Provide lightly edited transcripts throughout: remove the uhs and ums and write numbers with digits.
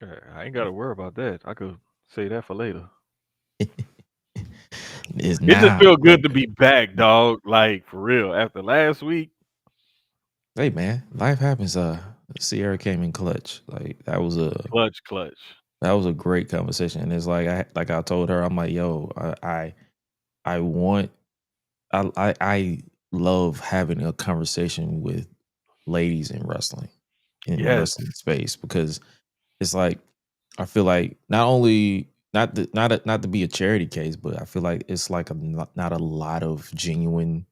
I ain't got to worry about that. I could say that for later. It's It just now. feel Like, good to be back, dog. Like for real. After last week, hey man, life happens. Sierra came in clutch. Like clutch, clutch. that was a great conversation. And it's like I told her, I'm like, yo, I want I love having a conversation with ladies in wrestling, in the Yes. wrestling space, because it's like I feel like not only not to be a charity case, but I feel like it's like not a lot of genuine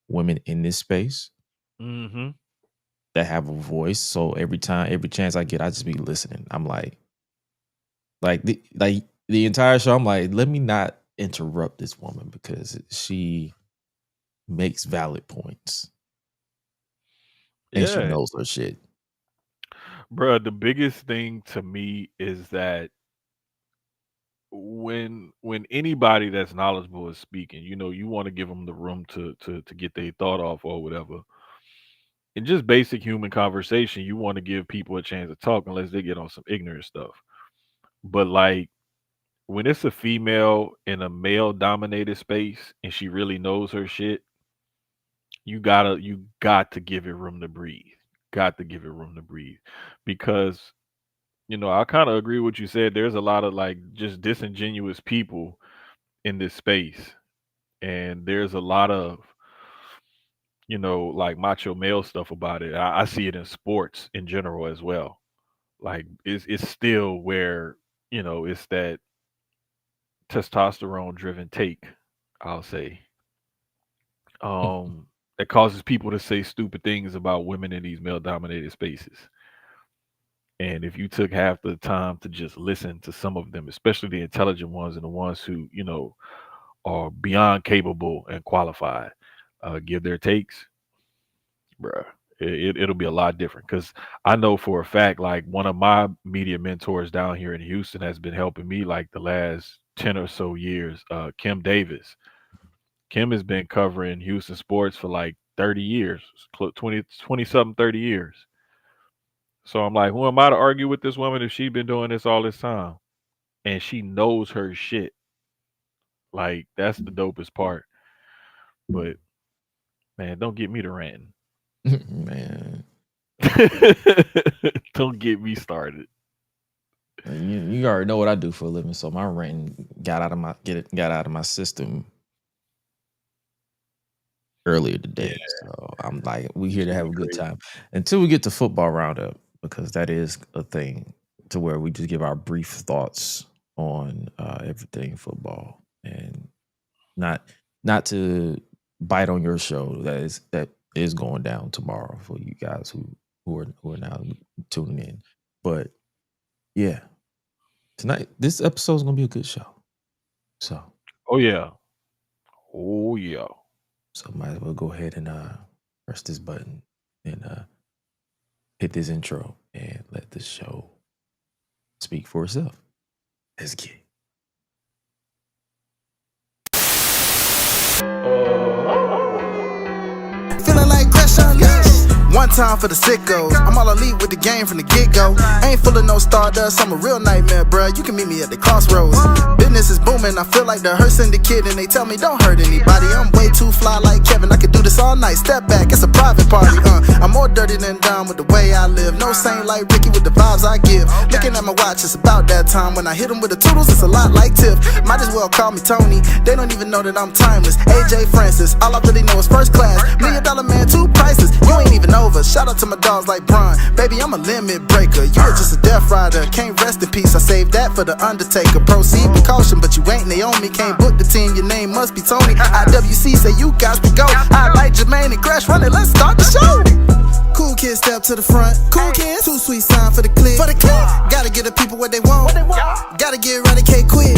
women in this space Mm-hmm. that have a voice. So every chance I get, I just be listening. I'm like the entire show. I'm like, let me not interrupt this woman because she makes valid points and she Yeah. knows her shit. Bruh, the biggest thing to me is that when anybody that's knowledgeable is speaking, you want to give them the room to get their thought off or whatever. In just basic human conversation, you want to give people a chance to talk unless they get on some ignorant stuff. But like when it's a female in a male dominated space and she really knows her shit, you got to give it room to breathe. Got to give it room to breathe. Because, I kind of agree with what you said. There's a lot of like just disingenuous people in this space. And there's a lot of, like macho male stuff about it. I see it in sports in general as well. Like it's still where, it's that testosterone driven take, I'll say. That causes people to say stupid things about women in these male dominated spaces. And if you took half the time to just listen to some of them, especially the intelligent ones and the ones who, are beyond capable and qualified, give their takes, bruh, it'll be a lot different. Because I know for a fact, like one of my media mentors down here in Houston has been helping me like the last 10 or so years, Kim Davis. Kim has been covering Houston sports for like 30 years, 20 something, 30 years. So I'm like, who am I to argue with this woman if she's been doing this all this time? And she knows her shit. Like, that's the dopest part. But man, don't get me to ranting. Man, Don't get me started. you already know what I do for a living, so my ranting got out of my system earlier Yeah, today. So I'm like, we here to shit have be a good crazy. time until we get to football roundup, because that is a thing to where we just give our brief thoughts on everything football, and not not to bite on your show that is going down tomorrow for you guys who are now tuning in. But yeah, tonight this episode is gonna be a good show. So Oh yeah. Oh yeah. might as well go ahead and press this button and hit this intro and let the show speak for itself. Let's get it. Feeling like GRESH UNLEASHED. One time for the sickos. I'm all elite with the game from the get-go. Ain't full of no stardust, I'm a real nightmare, bruh. You can meet me at the crossroads. Business is booming, I feel like the hearse in the kid, and they tell me don't hurt anybody. I'm way too fly like Kevin, I could do this all night. Step back, it's a private party, I'm more dirty than dumb with the way I live. No saint like Ricky with the vibes I give. Looking at my watch, it's about that time. When I hit him with the toodles, it's a lot like Tiff. Might as well call me Tony, they don't even know that I'm timeless. AJ Francis, all I really know is first class. $1 million man, two prices, you ain't even over. Shout out to my dogs like Bron, baby, I'm a limit breaker. You're just a death rider, can't rest in peace. I saved that for the Undertaker. Proceed with caution, but you ain't Naomi. Can't book the team, your name must be Tony. IWC say you got to go. Hi-Lite Jermaine and GRESH, run it, let's start the show. Cool kids step to the front. Cool kids, too sweet sign for the click. Gotta give the people what they want. Gotta get eradicate quick.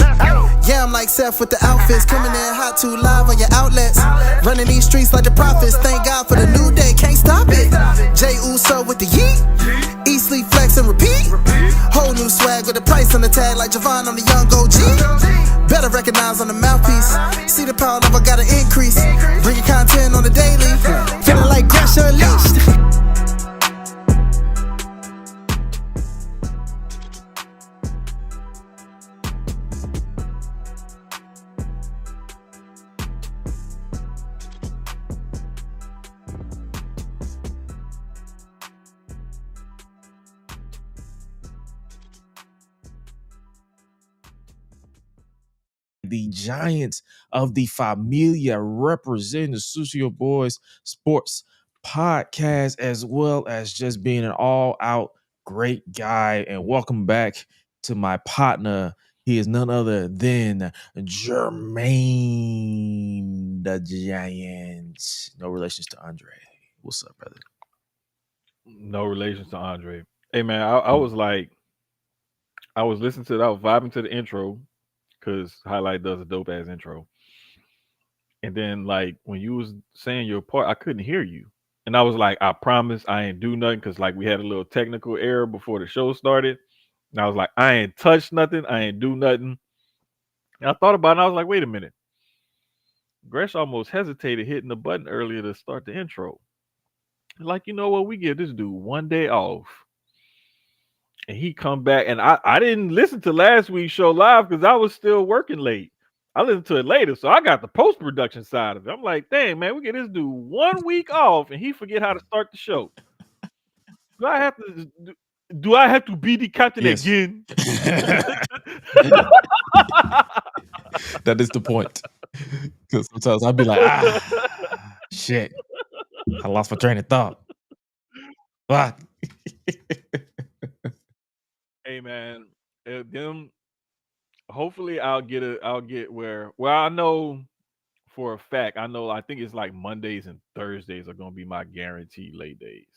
Yeah, I'm like Seth with the outfits. Coming in hot, too live on your outlets. Running these streets like the prophets. Thank God for the new day, can't stop it. Jay Uso with the yeet. Eat, sleep, flex, and repeat. Whole new swag with a price on the tag like Javon on the young OG. Better recognize on the mouthpiece. See the power level gotta increase. Bringing content on the daily. Feeling like GRESH UNLEASHED. the Giants of the Familia representing the Sucio Boys Sports Podcast, as well as just being an all-out great guy. And welcome back to my partner. He is none other than Jermaine the Giant. No relations to Andre. What's up, brother? No relations to Andre. Hey man, I was like, I was listening to that, I was vibing to the intro because Highlight does a dope ass intro. And then like when you was saying your part, I couldn't hear you. And I was like, I promise I ain't do nothing because like we had a little technical error before the show started. And I was like, I ain't touched nothing, I ain't do nothing. And I thought about it and I was like, wait a minute. Gresh almost hesitated hitting the button earlier to start the intro. Like, you know what? We give this dude one day off. And he come back. And I didn't listen to last week's show live because I was still working late. I listened to it later. So I got the post-production side of it. I'm like, dang, man, we get this dude 1 week off and he forget how to start the show. Do I have to be the captain again? That is the point. Because sometimes I'd be like, shit. I lost my train of thought. Fuck. Hey man, them. Hopefully, I'll get where. Well, I know for a fact. I think it's like Mondays and Thursdays are gonna be my guaranteed late days.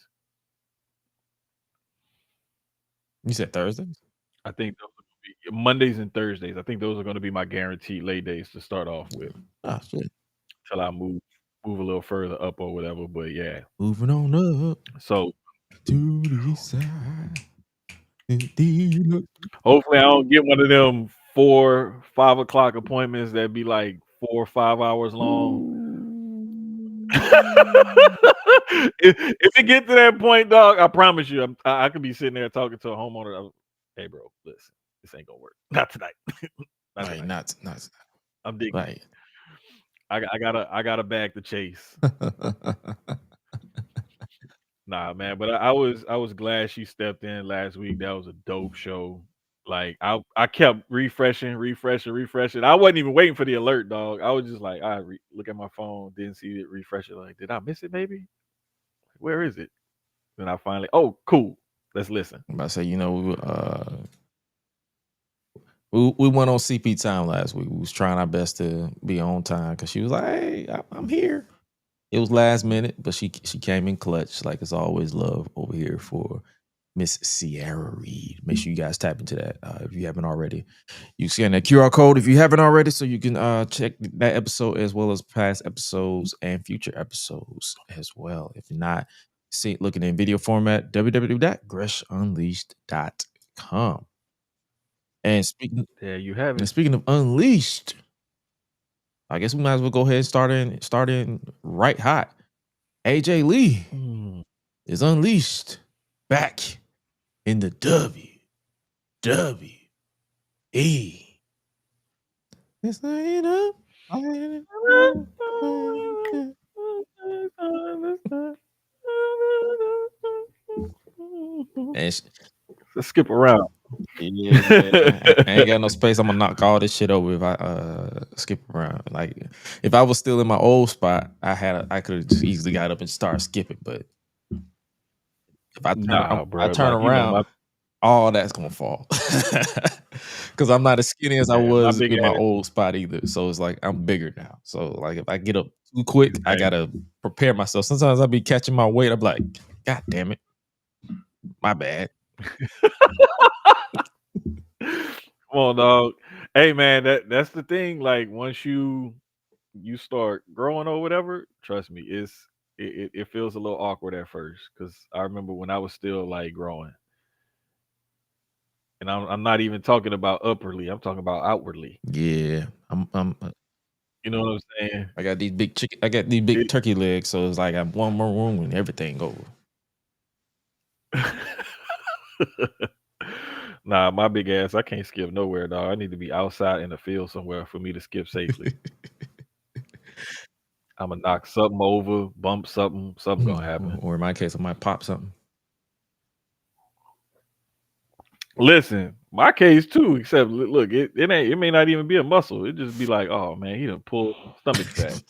You said Thursdays? I think those are gonna be Mondays and Thursdays. I think those are gonna be my guaranteed late days to start off with. Ah, shit. Till I move a little further up or whatever. But yeah, moving on up. So to the side. Hopefully, I don't get one of them 4, 5 o'clock appointments that be like 4 or 5 hours long. if it get to that point, dog, I promise you, I could be sitting there talking to a homeowner. Hey, bro, listen, this ain't gonna work. Not tonight. Not. I'm digging. Right. I gotta bag the chase. Nah, man, but I was glad she stepped in last week. That was a dope show. Like I kept refreshing. I wasn't even waiting for the alert, dog. I was just like, I look at my phone, didn't see it, refresh it. Like, did I miss it? Maybe. Where is it? Then I finally, oh, cool. Let's listen. I'm about to say, we went on CP time last week. We was trying our best to be on time because she was like, "Hey, I'm here." It was last minute, but she came in clutch. Like it's always love over here for Miss Sierra Reed. Make sure you guys tap into that if you haven't already. You scan that QR code if you haven't already, so you can check that episode as well as past episodes and future episodes as well. If you're not looking in video format, www.GreshUnleashed.com. And speaking, there you have it. And speaking of Unleashed, I guess we might as well go ahead and start in right hot. AJ Lee is unleashed back in the WWE. It's like, let's skip around. Yeah, I ain't got no space. I'm gonna knock all this shit over if I skip around. Like if I was still in my old spot, I could have just easily got up and started skipping. But if I turn around, all that's gonna fall. Because I'm not as skinny as I was in my old spot either. So it's like I'm bigger now. So like if I get up too quick, I gotta prepare myself. Sometimes I'll be catching my weight. I'm like, God damn it, my bad. Come on, dog. Hey, man, that's the thing. Like once you start growing or whatever, trust me, it feels a little awkward at first because I remember when I was still like growing, and I'm not even talking about upwardly. I'm talking about outwardly. Yeah, I'm. You know what I'm saying? I got these big turkey legs, so it's like I'm one more room and everything over. Nah, my big ass, I can't skip nowhere, dog. I need to be outside in the field somewhere for me to skip safely. I'm gonna knock something over, bump something gonna happen. Or in my case, I might pop something. Listen, my case too. Except look, it ain't. It may not even be a muscle. It just be like, oh man, he done pulled stomach fat.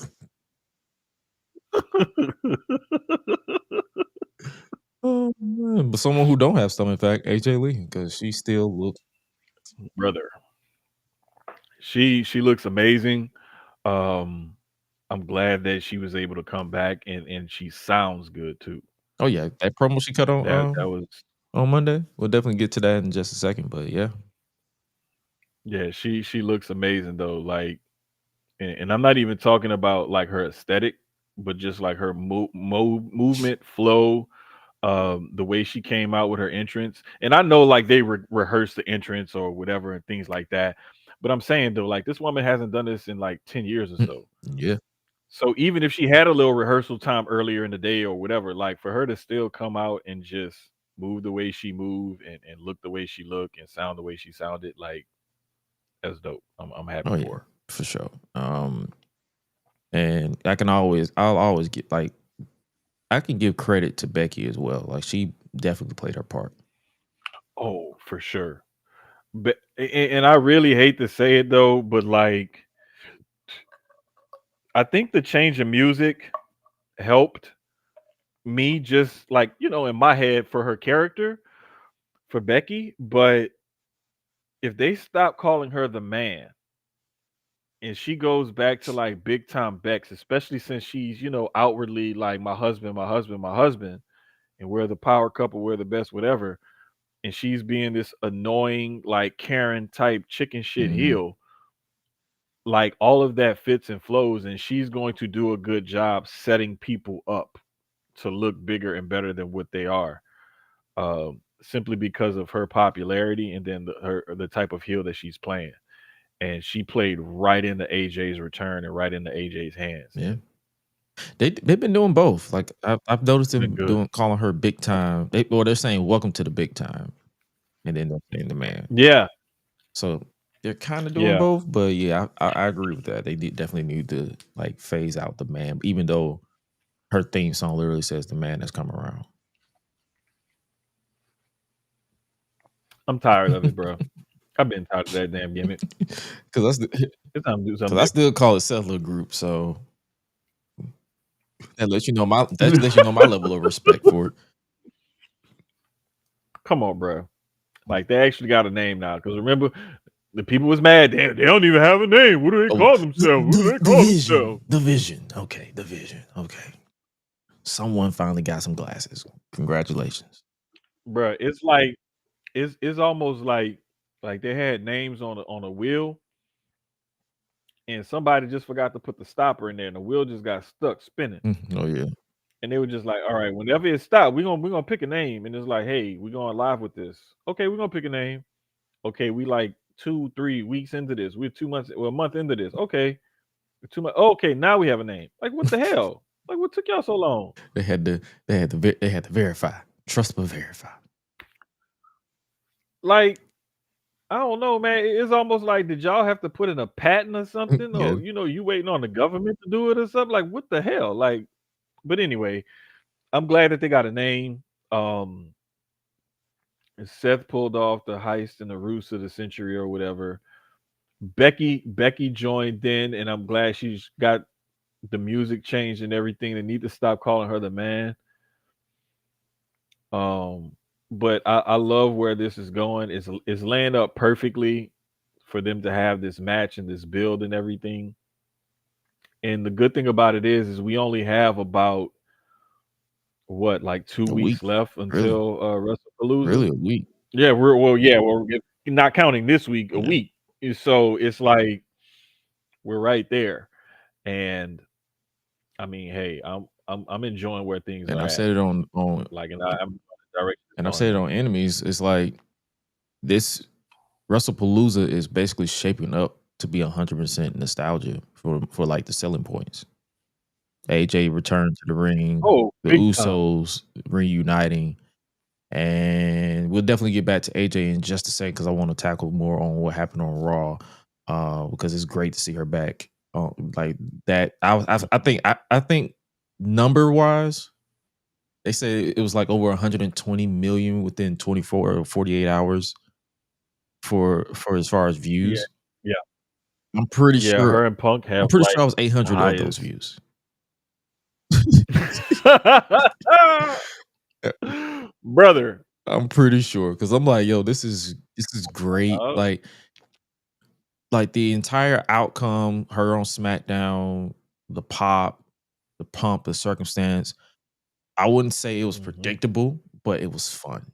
Oh, man. But someone who don't have stomach fat, AJ Lee, because she still looks. Brother, she looks amazing. Um, I'm glad that she was able to come back and she sounds good too. Oh yeah, that promo she cut That on was Monday. We'll definitely get to that in just a second. But yeah, yeah. She looks amazing though. Like, and I'm not even talking about like her aesthetic, but just like her movement flow. The way she came out with her entrance, and I know like they rehearsed the entrance or whatever and things like that, but I'm saying though, like this woman hasn't done this in like 10 years or so. yeah, So even if she had a little rehearsal time earlier in the day or whatever, like for her to still come out and just move the way she moved and look the way she looked and sound the way she sounded, like that's dope. I'm happy oh yeah, for her. for sure. And I'll always get like, I can give credit to Becky as well. Like she definitely played her part. Oh, for sure. But and I really hate to say it though, but like I think the change in music helped me just like, in my head for her character, for Becky. But if they stop calling her the man and she goes back to like big time Bex, especially since she's, outwardly like my husband, my husband, my husband, and we're the power couple, we're the best, whatever. And she's being this annoying, like Karen type chicken shit Mhm. heel, like all of that fits and flows, and she's going to do a good job setting people up to look bigger and better than what they are, simply because of her popularity and then the type of heel that she's playing. And she played right into AJ's return and right into AJ's hands. Yeah, they've been doing both. Like I've noticed Been them good. calling her big time. They're saying welcome to the big time, and then they're saying the man. Yeah, So they're kind of doing yeah. both, but yeah, I agree with that. They definitely need to like phase out the man, even though her theme song literally says the man that's come around. I'm tired of it, bro. I've been tired of that damn gimmick. Because It's time to do I something different. still call it Settler Group, so that lets you know my level of respect for it. Come on, bro. Like they actually got a name now. Because remember, the people was mad. They don't even have a name. What do they call themselves? What do they call themselves? The Vision. Okay, the Vision. Okay, someone finally got some glasses. Congratulations. Bro, it's like it's almost like they had names on a wheel, and somebody just forgot to put the stopper in there, and the wheel just got stuck spinning. Oh yeah. And they were just like, all right, whenever it stopped, we're gonna pick a name. And it's like, hey, we're going live with this. Okay, we're gonna pick a name. Okay, we like 2-3 weeks into this. We're 2 months, well, a month into this. Okay, 2 months. Okay, now we have a name. Like, what the hell? Like, what took y'all so long? They had to verify. Trust but verify. Like, I don't know, man. It's almost like, did y'all have to put in a patent or something? Yeah. Or you waiting on the government to do it or something? Like, what the hell? Like, but anyway, I'm glad that they got a name. Seth pulled off the heist and the ruse of the century or whatever. Becky joined in, and I'm glad she's got the music changed and everything. They need to stop calling her the man. But I love where this is going. It's laying up perfectly for them to have this match and this build and everything. And the good thing about it is we only have about what, like 2 A weeks week. left until WrestlePalooza. Really a week. Yeah, we're not counting this week, a week. And so it's like we're right there. And I mean, hey, I'm enjoying where things And are I've at. said it on Like, and I'm direction. and I've said it on Enemies. It's like this WrestlePalooza is basically shaping up to be 100% nostalgia for like the selling points. AJ returned to the ring, Oh, the big time. Usos reuniting, and we'll definitely get back to AJ in just a second because I want to tackle more on what happened on Raw, because it's great to see her back. Like that, I think number wise, they say it was like over 120 million within 24 or 48 hours for as far as Yeah, views. yeah, I'm pretty yeah. sure. Her and Punk have I'm pretty like sure I was the 800 of those highest. views. Brother. I'm pretty sure because I'm like, yo, this is great. Like the entire outcome, her on SmackDown, the pop, the pump, the circumstance. I wouldn't say it was predictable, but it was fun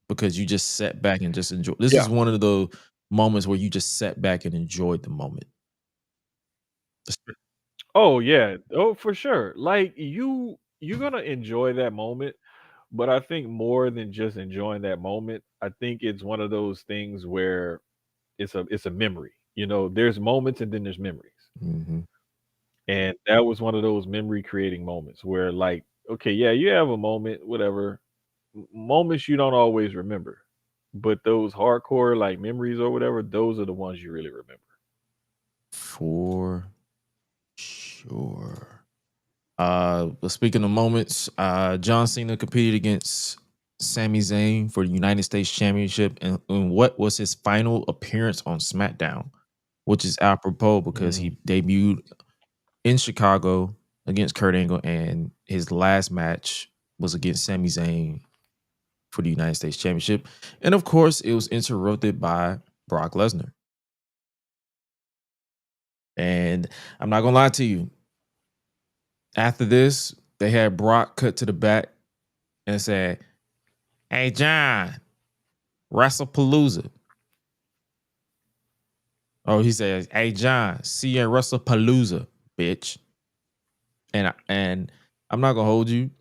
because you just sat back and just enjoy. This is one of the moments where you just sat back and enjoyed the moment. Oh yeah. Oh, for sure. Like you're gonna enjoy that moment, but I think more than just enjoying that moment, I think it's one of those things where it's a memory. You know, there's moments and then there's memories. Mm-hmm. And that was one of those memory creating moments where like, okay, yeah, you have a moment, whatever. Moments you don't always remember. But those hardcore like memories or whatever, those are the ones you really remember. For sure. But speaking of moments, John Cena competed against Sami Zayn for the United States Championship, and what was his final appearance on SmackDown, which is apropos because he debuted in Chicago against Kurt Angle, and his last match was against Sami Zayn for the United States Championship, and of course, it was interrupted by Brock Lesnar. And I'm not gonna lie to you. After this, they had Brock cut to the back and said, "Hey John, WrestlePalooza." Oh, he says, "Hey John, see you at WrestlePalooza, bitch." And I'm not gonna hold you.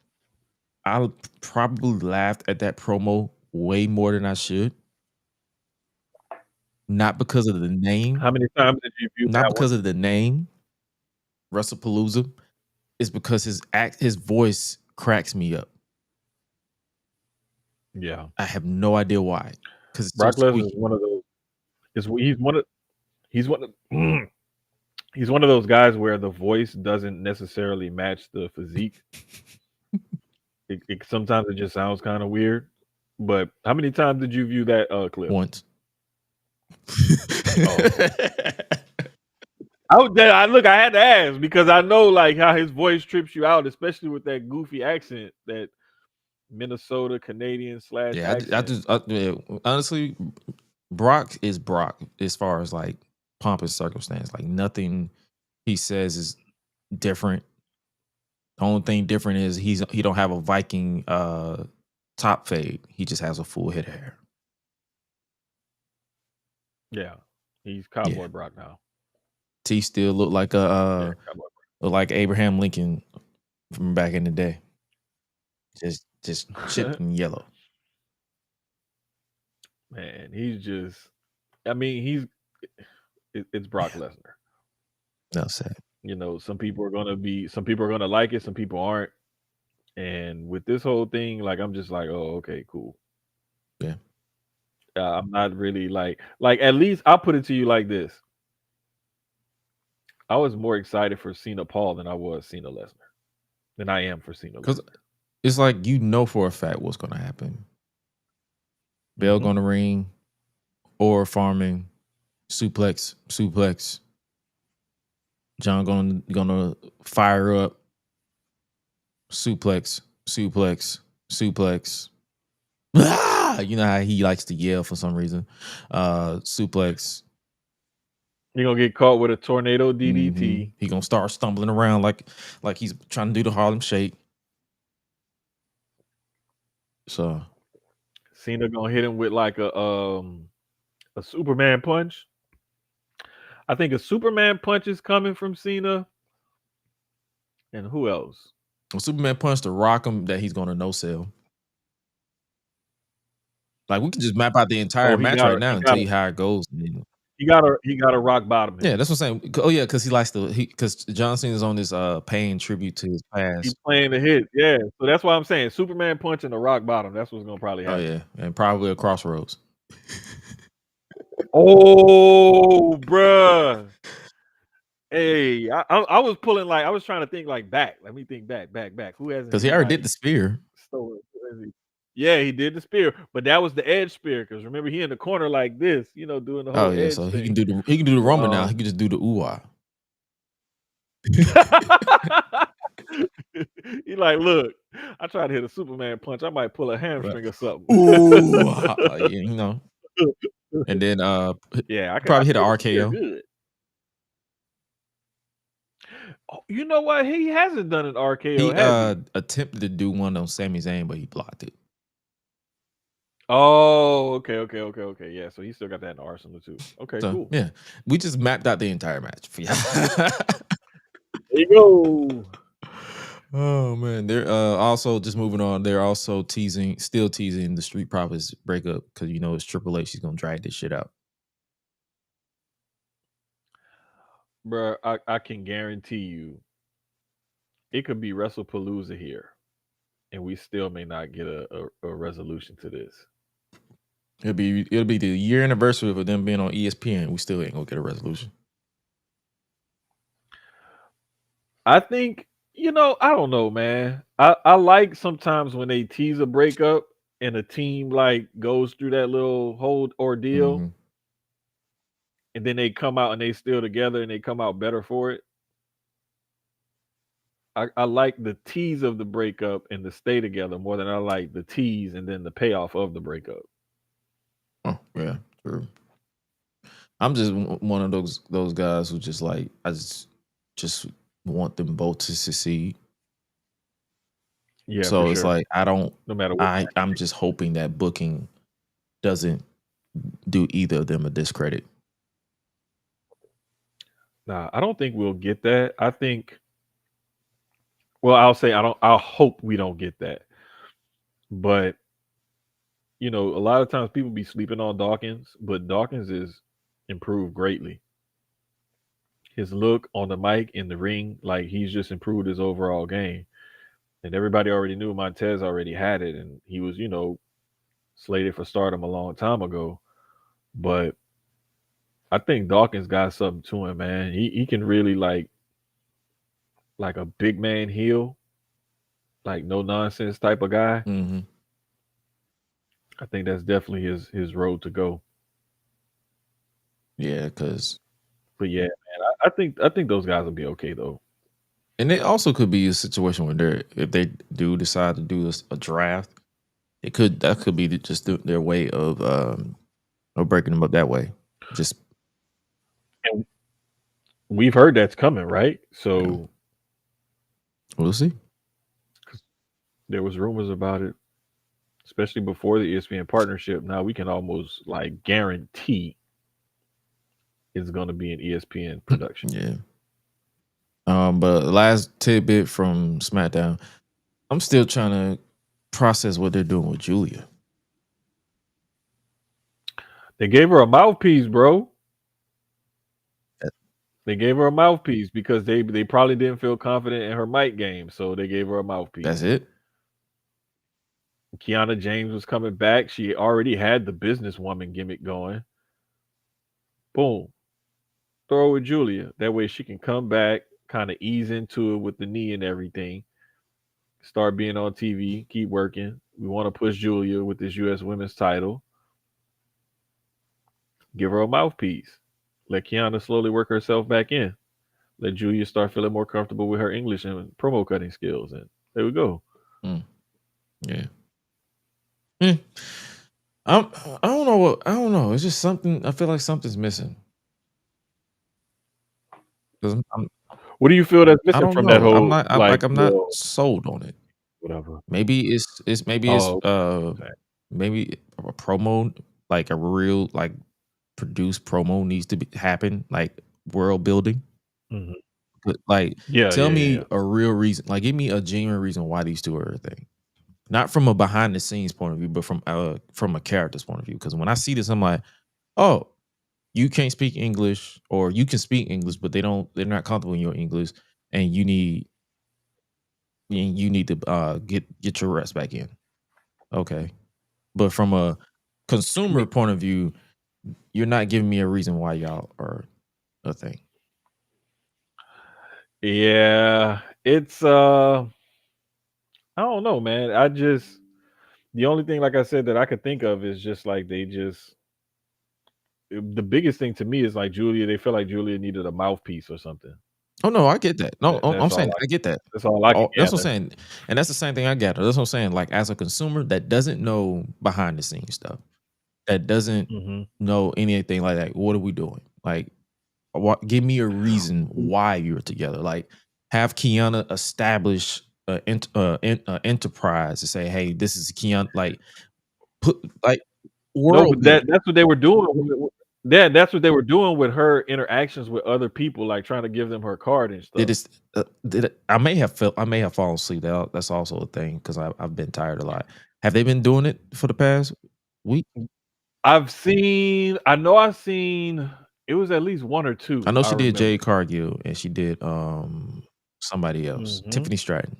I probably laughed at that promo way more than I should. Not because of the name. How many times did you view Not that one? because of the name, WrestlePalooza. It's because his voice cracks me up. Yeah. I have no idea why. Because it's so Brock Lesnar is squeaky. one of those. He's one of he's one of those guys where the voice doesn't necessarily match the physique. Sometimes it just sounds kind of weird. But how many times did you view that clip? Once. Oh, okay. I had to ask because I know like how his voice trips you out, especially with that goofy accent, that Minnesota Canadian / Yeah, accent. honestly, Brock is Brock as far as like pomp and circumstance. Like nothing he says is different. The only thing different is he don't have a Viking top fade. He just has a full head of hair. Yeah, he's Cowboy Brock now. T still look like like Abraham Lincoln from back in the day. Just chipped and yellow. Man, he's just. I mean, it's Brock Lesnar. No sad. You know, some people are gonna like it, some people aren't. And with this whole thing, like I'm just like, oh, okay, cool. Yeah. I'm not really like at least I'll put it to you like this. I was more excited for Cena Paul than I was Cena Lesnar. Than I am for Cena Because Lesnar. it's like you know for a fact what's gonna happen. Bell gonna ring, or farming, suplex. John gonna fire up, suplex. Ah! You know how he likes to yell for some reason. Suplex. You're gonna get caught with a tornado DDT. Mm-hmm. He gonna start stumbling around like he's trying to do the Harlem Shake. So Cena gonna hit him with like a Superman punch. I think a Superman punch is coming from Cena. And who else? a Superman punch to rock him that he's gonna no sell. Like we can just map out the entire match right now and tell you how it goes. He got a rock bottom hit. Yeah, that's what I'm saying. Oh yeah, because he likes to because John Cena is on this paying tribute to his past. He's playing the hit, yeah. So that's why I'm saying Superman punch and the rock bottom. That's what's gonna probably happen. Oh yeah, and probably a crossroads. Oh, bruh. Hey, I was pulling like I was trying to think like back. Let me think back. Who has? Because he already did the spear. Stolen. Yeah, he did the spear, but that was the edge spear. Because remember, he in the corner like this, doing the Oh whole yeah, edge so he thing. can do the Roman now. He Um, can just do the ooh-ah. he like, look, I tried to hit a Superman punch. I might pull a Right. hamstring or something. Ooh, and then Yeah, I probably can hit an hit a spear RKO. good. Oh, you know what? He hasn't done an RKO, He has he? attempted to do one on Sami Zayn, but he blocked it. Oh, okay. Yeah, so he still got that in the arsenal too. Okay, So cool. yeah, we just mapped out the entire match for you. There you go. Oh man, they're also just moving on. They're also still teasing the Street Profits breakup because it's Triple H. She's gonna drag this shit out. Bruh, I can guarantee you it could be WrestlePalooza here, and we still may not get a resolution to this. It'll be the year anniversary of them being on ESPN. We still ain't gonna get a resolution. I think, I don't know, man. I like sometimes when they tease a breakup and a team like goes through that little whole ordeal, Mm-hmm. and then they come out and they still together and they come out better for it. I like the tease of the breakup and the stay together more than I like the tease and then the payoff of the breakup. Oh yeah, true. I'm just one of those guys who just like I just want them both to succeed. Yeah, for So it's sure. like No matter what. I'm just hoping that booking doesn't do either of them a discredit. Nah, I don't think we'll get that. I think, well, I'll say I'll hope we don't get that. But, a lot of times people be sleeping on Dawkins, but Dawkins is improved greatly. His look on the mic in the ring, like he's just improved his overall game. And everybody already knew Montez already had it and he was, slated for stardom a long time ago. But I think Dawkins got something to him, man. He can really like a big man heel, like no nonsense type of guy. Mm-hmm. I think that's definitely his road to go. Yeah, because But yeah, man, I think those guys will be okay though. and it also could be a situation where if they do decide to do a draft, that could be just their way of breaking them up that way. Just And we've heard that's coming, right? So we'll see. there was rumors about it, especially before the ESPN partnership. Now we can almost like guarantee it's going to be an ESPN production. Yeah. But last tidbit from SmackDown, I'm still trying to process what they're doing with Julia. They gave her a mouthpiece, bro. They gave her a mouthpiece because they probably didn't feel confident in her mic game, so they gave her a mouthpiece. That's it. Kiana James was coming back. She already had the businesswoman gimmick going. Boom. Throw it with Julia. That way she can come back, kind of ease into it with the knee and everything. Start being on TV, keep working. We want to push Julia with this U.S. women's title. Give her a mouthpiece. Let Kiana slowly work herself back in. Let Julia start feeling more comfortable with her English and promo cutting skills. And there we go. Yeah. I don't know I don't know. It's just something. I feel like something's missing. What do you feel that's I missing don't from that know. I'm whole not. I'm not sold on it. whatever? Maybe it's Okay. maybe a promo, like a real like produced promo needs to happen, like world building. Mhm. But like, Yeah, tell yeah, me yeah. a real reason. Like, give me a genuine reason why these two are a thing. Not from a behind the scenes point of view, but from a character's point of view. Because when I see this, I'm like, oh, you can't speak English, or you can speak English, but they're not comfortable in your English, and you need to get your rest back in. Okay, but from a consumer point of view, you're not giving me a reason why y'all are a thing. Yeah, it's I don't know, man. The only thing, like I said, that I could think of is just like the biggest thing to me is like Julia. They feel like Julia needed a mouthpiece or something. Oh no, I get that. No, I'm That's all saying I get that. That's all I can That's what I'm gather. saying, and that's the same thing I gather. That's what I'm saying. Like as a consumer that doesn't know behind the scenes stuff, that doesn't know anything like that. What are we doing? Like, give me a reason why you're together. Like, have Kiana establish an enterprise to say, "Hey, this is Kiana." Like, put like No, world but building. that's what they were doing. That's what they were doing with her interactions with other people, like trying to give them her card and stuff. I may have fallen asleep. That's also a thing because I've been tired a lot. Have they been doing it for the past week? I've seen it was at least one or two. I know she did remember. Jade Cargill and she did somebody else, Tiffany Stratton.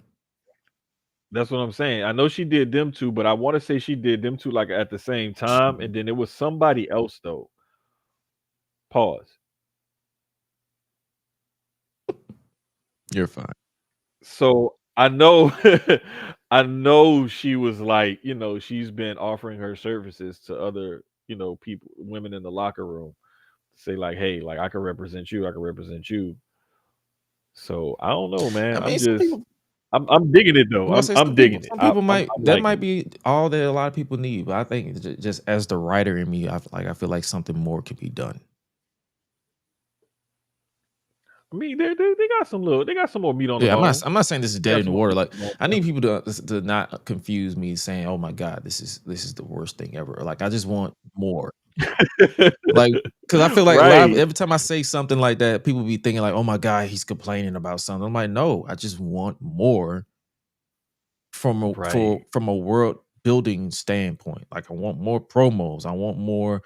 That's what I'm saying. I know she did them two, but I want to say she did them two like at the same time, and then it was somebody else though. Pause. You're fine. So I know I know she was like, she's been offering her services to other, people, women in the locker room. Say like, hey, like I can represent you, I can represent you. So I don't know, man. I mean, some people, I'm digging it though. I'm digging it. Some people might that might it. be all that a lot of people need, but I think just as the writer in me, I feel like something more can be done. I mean, they got some more meat on the Yeah, bone. I'm not saying this is dead in the water. Like I need people to not confuse me saying, "Oh my God, this is the worst thing ever." Like I just want more. Like because I feel like every time I say something like that, people be thinking like, "Oh my God, he's complaining about something." I'm like, no, I just want more from a world building standpoint. Like I want more promos. I want more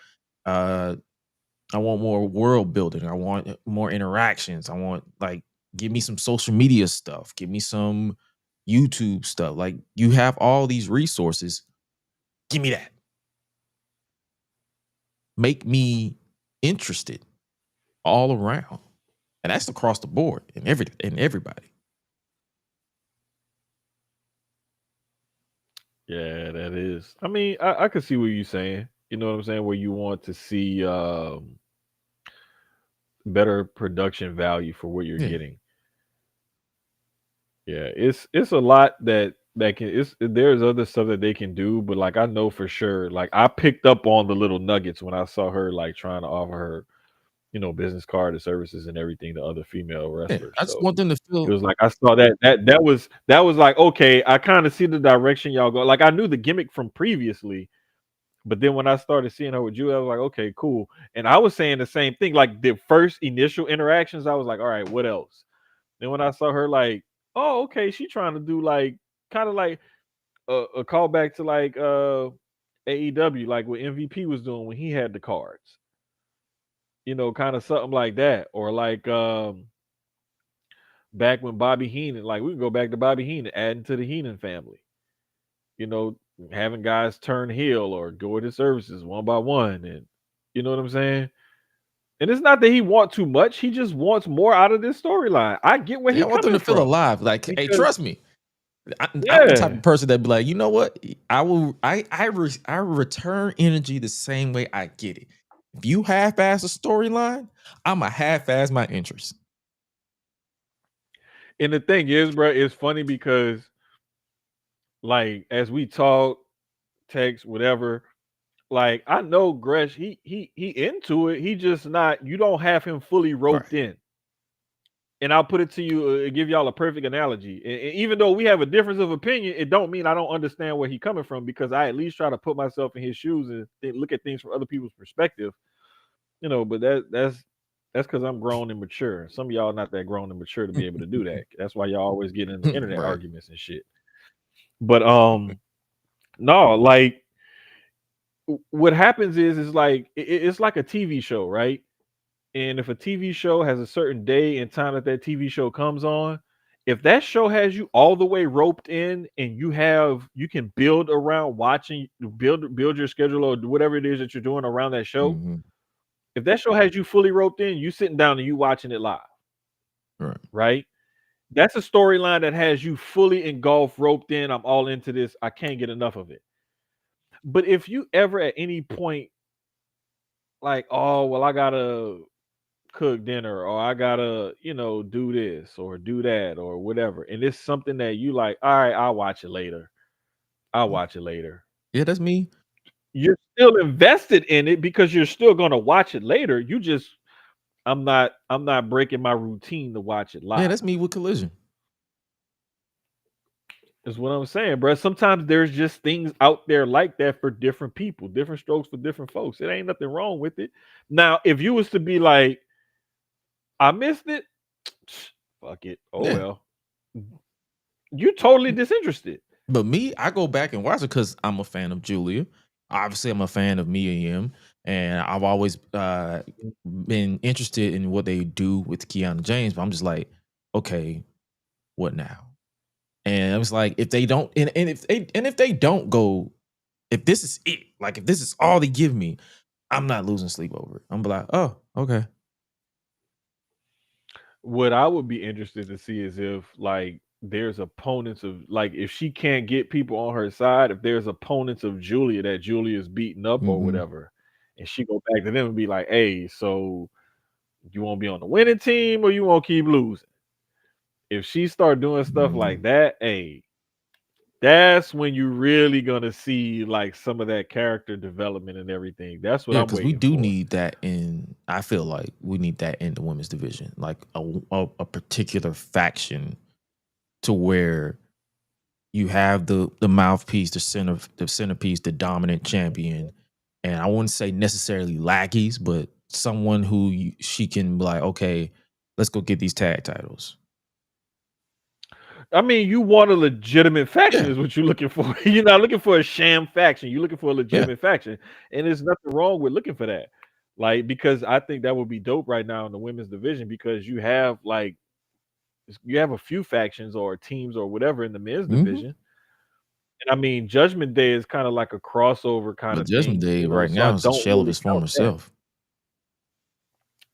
world building. I want more interactions. I want like give me some social media stuff. Give me some YouTube stuff. Like you have all these resources. Give me that. Make me interested all around. And that's across the board in everybody. Yeah, that is. I mean, I can see what you're saying. You know what I'm saying? Where you want to see better production value for what you're getting. Yeah, it's a lot that can there's other stuff that they can do, but like I know for sure, like I picked up on the little nuggets when I saw her like trying to offer her, business card and services and everything to other female wrestlers. I just want them to feel it was like I saw that was like, okay, I kind of see the direction y'all go. Like I knew the gimmick from previously, but then when I started seeing her with Julia, I was like, okay, cool. And I was saying the same thing. Like the first initial interactions, I was like, all right, what else? Then when I saw her, like, oh, okay, she trying to do like kind of like a callback to like AEW, like what MVP was doing when he had the cards. Kind of something like that. Or like back when Bobby Heenan, like we can go back to Bobby Heenan, adding to the Heenan family. Having guys turn heel or go into services one by one. And you know what I'm saying? And it's not that he wants too much. He just wants more out of this storyline. I get where I want them to feel alive. Like, hey, trust me. I'm the type of person that be like, you know what? I return energy the same way I get it. If you half-ass a storyline, I'ma half-ass my interest. And the thing is, bro, it's funny because like as we talk, text, whatever, like I know Gresh, he into it. He just not, you don't have him fully roped in. And I'll put it to you, give y'all a perfect analogy. And even though we have a difference of opinion, it don't mean I don't understand where he's coming from, because I at least try to put myself in his shoes and look at things from other people's perspective. But that's because I'm grown and mature. Some of y'all not that grown and mature to be able to do that. That's why y'all always get in the internet arguments and shit. But no, like what happens is like it's like a TV show, right? And if a TV show has a certain day and time that TV show comes on, if that show has you all the way roped in and you can build around watching, build your schedule or whatever it is that you're doing around that show. If that show has you fully roped in, you sitting down and you watching it live. Right? That's a storyline that has you fully engulfed, roped in. I'm all into this. I can't get enough of it. But if you ever at any point like, oh well, I gotta cook dinner or I gotta, do this or do that or whatever, and it's something that you like, all right, I'll watch it later. I'll watch it later. Yeah, that's me. You're still invested in it because you're still gonna watch it later. I'm not breaking my routine to watch it Yeah, live. that's me with Collision. Is what I'm saying, bro. Sometimes there's just things out there like that for different people, different strokes for different folks. It ain't nothing wrong with it. Now, if you was to be like, I missed it, fuck it. Oh Yeah. well. You totally disinterested. But me, I go back and watch it because I'm a fan of Julia. Obviously, I'm a fan of Mia Yim, and I've always been interested in what they do with Kiana James. But I'm just like, okay, what now? And I was like, if they don't, and if they don't go, if this is it, like if this is all they give me, I'm not losing sleep over it. I'm like, oh, okay. What I would be interested to see is if like there's opponents of like if she can't get people on her side, if there's opponents of Julia that Julia's beating up or Mhm. whatever, and she go back to them and be like, hey, so you won't be on the winning team or you won't keep losing. If she start doing stuff like that, hey, that's when you're really gonna see like some of that character development and everything. That's what Yeah, I'm because we waiting do for. need that in. I feel like we need that in the women's division, like a particular faction, to where you have the mouthpiece, the centerpiece, the dominant champion, and I wouldn't say necessarily lackeys, but someone who she can be like, okay, let's go get these tag titles. I mean, you want a legitimate faction, Yeah. is what you're looking for. You're not looking for a sham faction. You're looking for a Yeah. legitimate faction, and there's nothing wrong with looking for that. Like, because I think that would be dope right now in the women's division because you have a few factions or teams or whatever in the men's Mhm. division. And I mean, Judgment Day is kind of like a crossover kind But of Judgment thing, Day right so I now is a don't shell of really his count former that. self.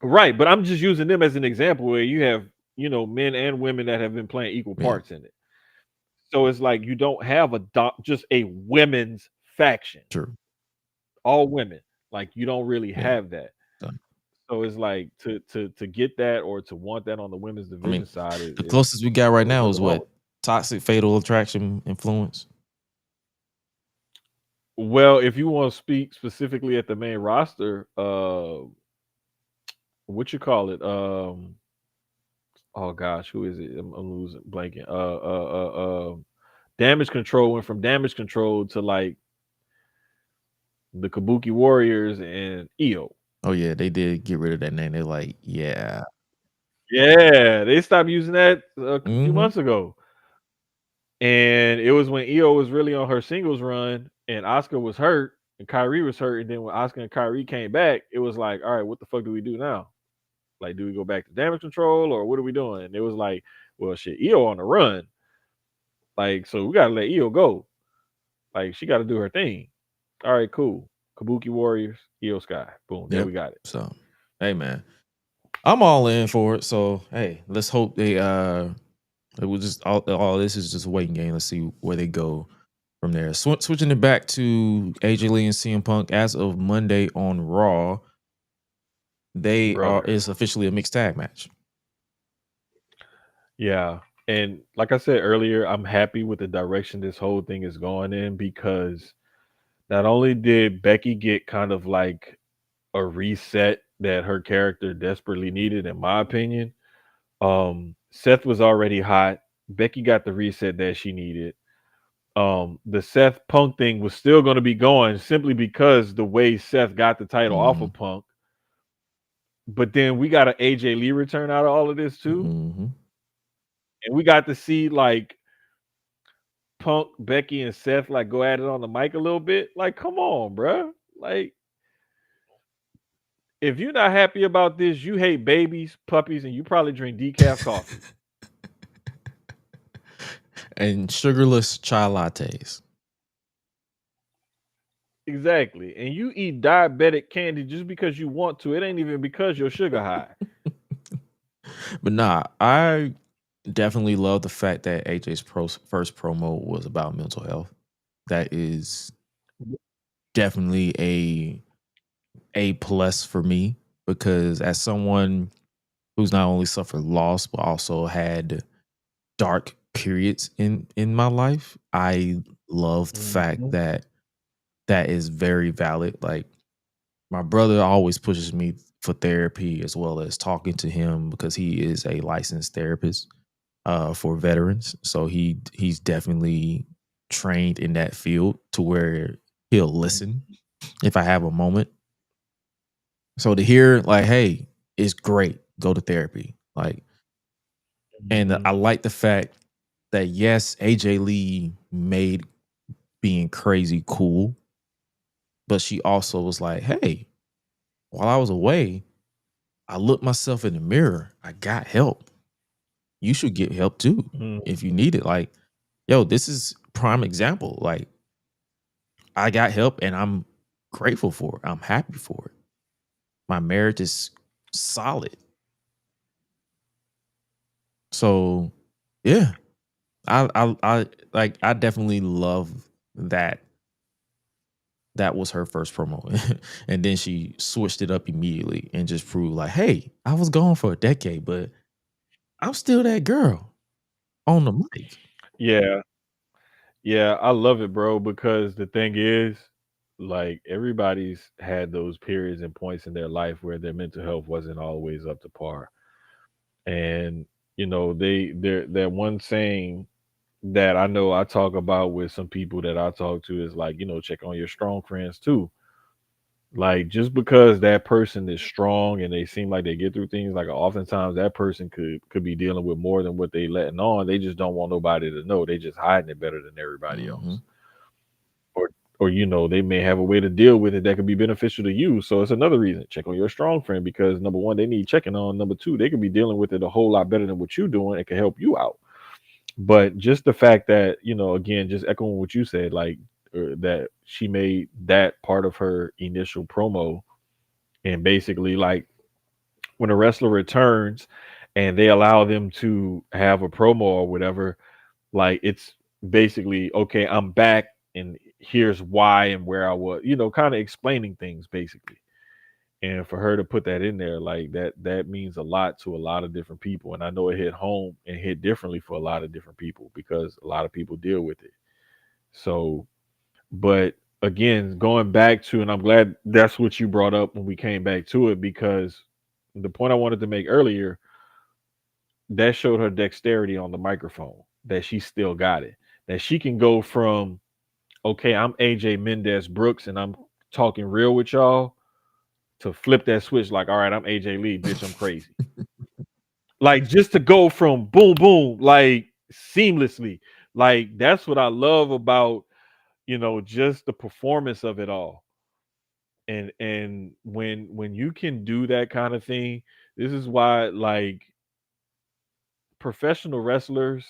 Right, but I'm just using them as an example where you have, men and women that have been playing equal Yeah. parts in it. So it's like you don't have just a women's faction, True. all women. Like you don't really Yeah. have that. So, So it's like to get that or to want that on the women's I division mean, side the closest we got right there's now is nothing wrong what? Toxic Fatal Attraction Influence. Well, if you want to speak specifically at the main roster, what you call it? Oh gosh, who is it? I'm losing blanking. Damage Control went from Damage Control to like the Kabuki Warriors and EO. Oh yeah, they did get rid of that name. They're like, yeah. Yeah, they stopped using that a few Mhm. months ago. And it was when EO was really on her singles run and Oscar was hurt and Kyrie was hurt. And then when Oscar and Kyrie came back, it was like, all right, what the fuck do we do now? Like, do we go back to Damage Control or what are we doing? And it was like, well, shit, EO on the run. Like, so we got to let EO go. Like, she got to do her thing. All right, cool. Kabuki Warriors, EO Sky. Boom. There Yep. we got it. So, hey man, I'm all in for it. So, hey, let's hope they it was just all this is just a waiting game. Let's see where they go from there. Switching it back to AJ Lee and CM Punk as of Monday on Raw. It's officially a mixed tag match. Yeah. And like I said earlier, I'm happy with the direction this whole thing is going in because not only did Becky get kind of like a reset that her character desperately needed, in my opinion. Seth was already hot. Becky got the reset that she needed. The Seth Punk thing was still going to be going simply because the way Seth got the title off of Punk. But then we got an AJ Lee return out of all of this too. Mm-hmm. And we got to see like Punk, Becky, and Seth like go at it on the mic a little bit. Like, come on, bro. Like, if you're not happy about this, you hate babies, puppies, and you probably drink decaf coffee. And sugarless chai lattes. Exactly. And you eat diabetic candy just because you want to. It ain't even because you're sugar high. But nah, I definitely love the fact that AJ's first promo was about mental health. That is definitely A plus for me, because as someone who's not only suffered loss but also had dark periods in my life, I love the fact Mhm. that that is very valid. Like, my brother always pushes me for therapy as well as talking to him, because he is a licensed therapist for veterans. So he's definitely trained in that field to where he'll listen if I have a moment. So to hear like, hey, it's great, go to therapy. Like, and Mhm. I like the fact that yes, AJ Lee made being crazy cool, but she also was like, hey, while I was away, I looked myself in the mirror. I got help. You should get help too if you Mhm. need it. Like, yo, this is prime example. Like, I got help and I'm grateful for it. I'm happy for it. My marriage is solid. So yeah, I like, I definitely love that that was her first promo. And then she switched it up immediately and just proved like, hey, I was gone for a decade, but I'm still that girl on the mic. Yeah. Yeah, I love it, bro, because the thing is, like, everybody's had those periods and points in their life where their mental health wasn't always up to par. And, there that one saying that I know I talk about with some people that I talk to is like, check on your strong friends too. Like, just because that person is strong and they seem like they get through things, like oftentimes that person could be dealing with more than what they letting on. They just don't want nobody to know. They just hiding it better than everybody Mm-hmm. else. Or they may have a way to deal with it that could be beneficial to you. So it's another reason check on your strong friend, because number one, they need checking on. Number two, they could be dealing with it a whole lot better than what you're doing. It can help you out. But just the fact that, again, just echoing what you said, like, that she made that part of her initial promo, and basically, like, when a wrestler returns and they allow them to have a promo or whatever, like, it's basically, okay, I'm back and here's why and where I was, kind of explaining things basically. And for her to put that in there, like, that means a lot to a lot of different people. And I know it hit home and hit differently for a lot of different people because a lot of people deal with it. So, but again, going back to, and I'm glad that's what you brought up when we came back to it, because the point I wanted to make earlier, that showed her dexterity on the microphone, that she still got it, that she can go from, okay, I'm AJ Mendez Brooks and I'm talking real with y'all, to flip that switch like, all right, I'm AJ Lee, bitch, I'm crazy. Like, just to go from boom, boom, like, seamlessly. Like, that's what I love about, just the performance of it all. And when you can do that kind of thing, this is why, like, professional wrestlers,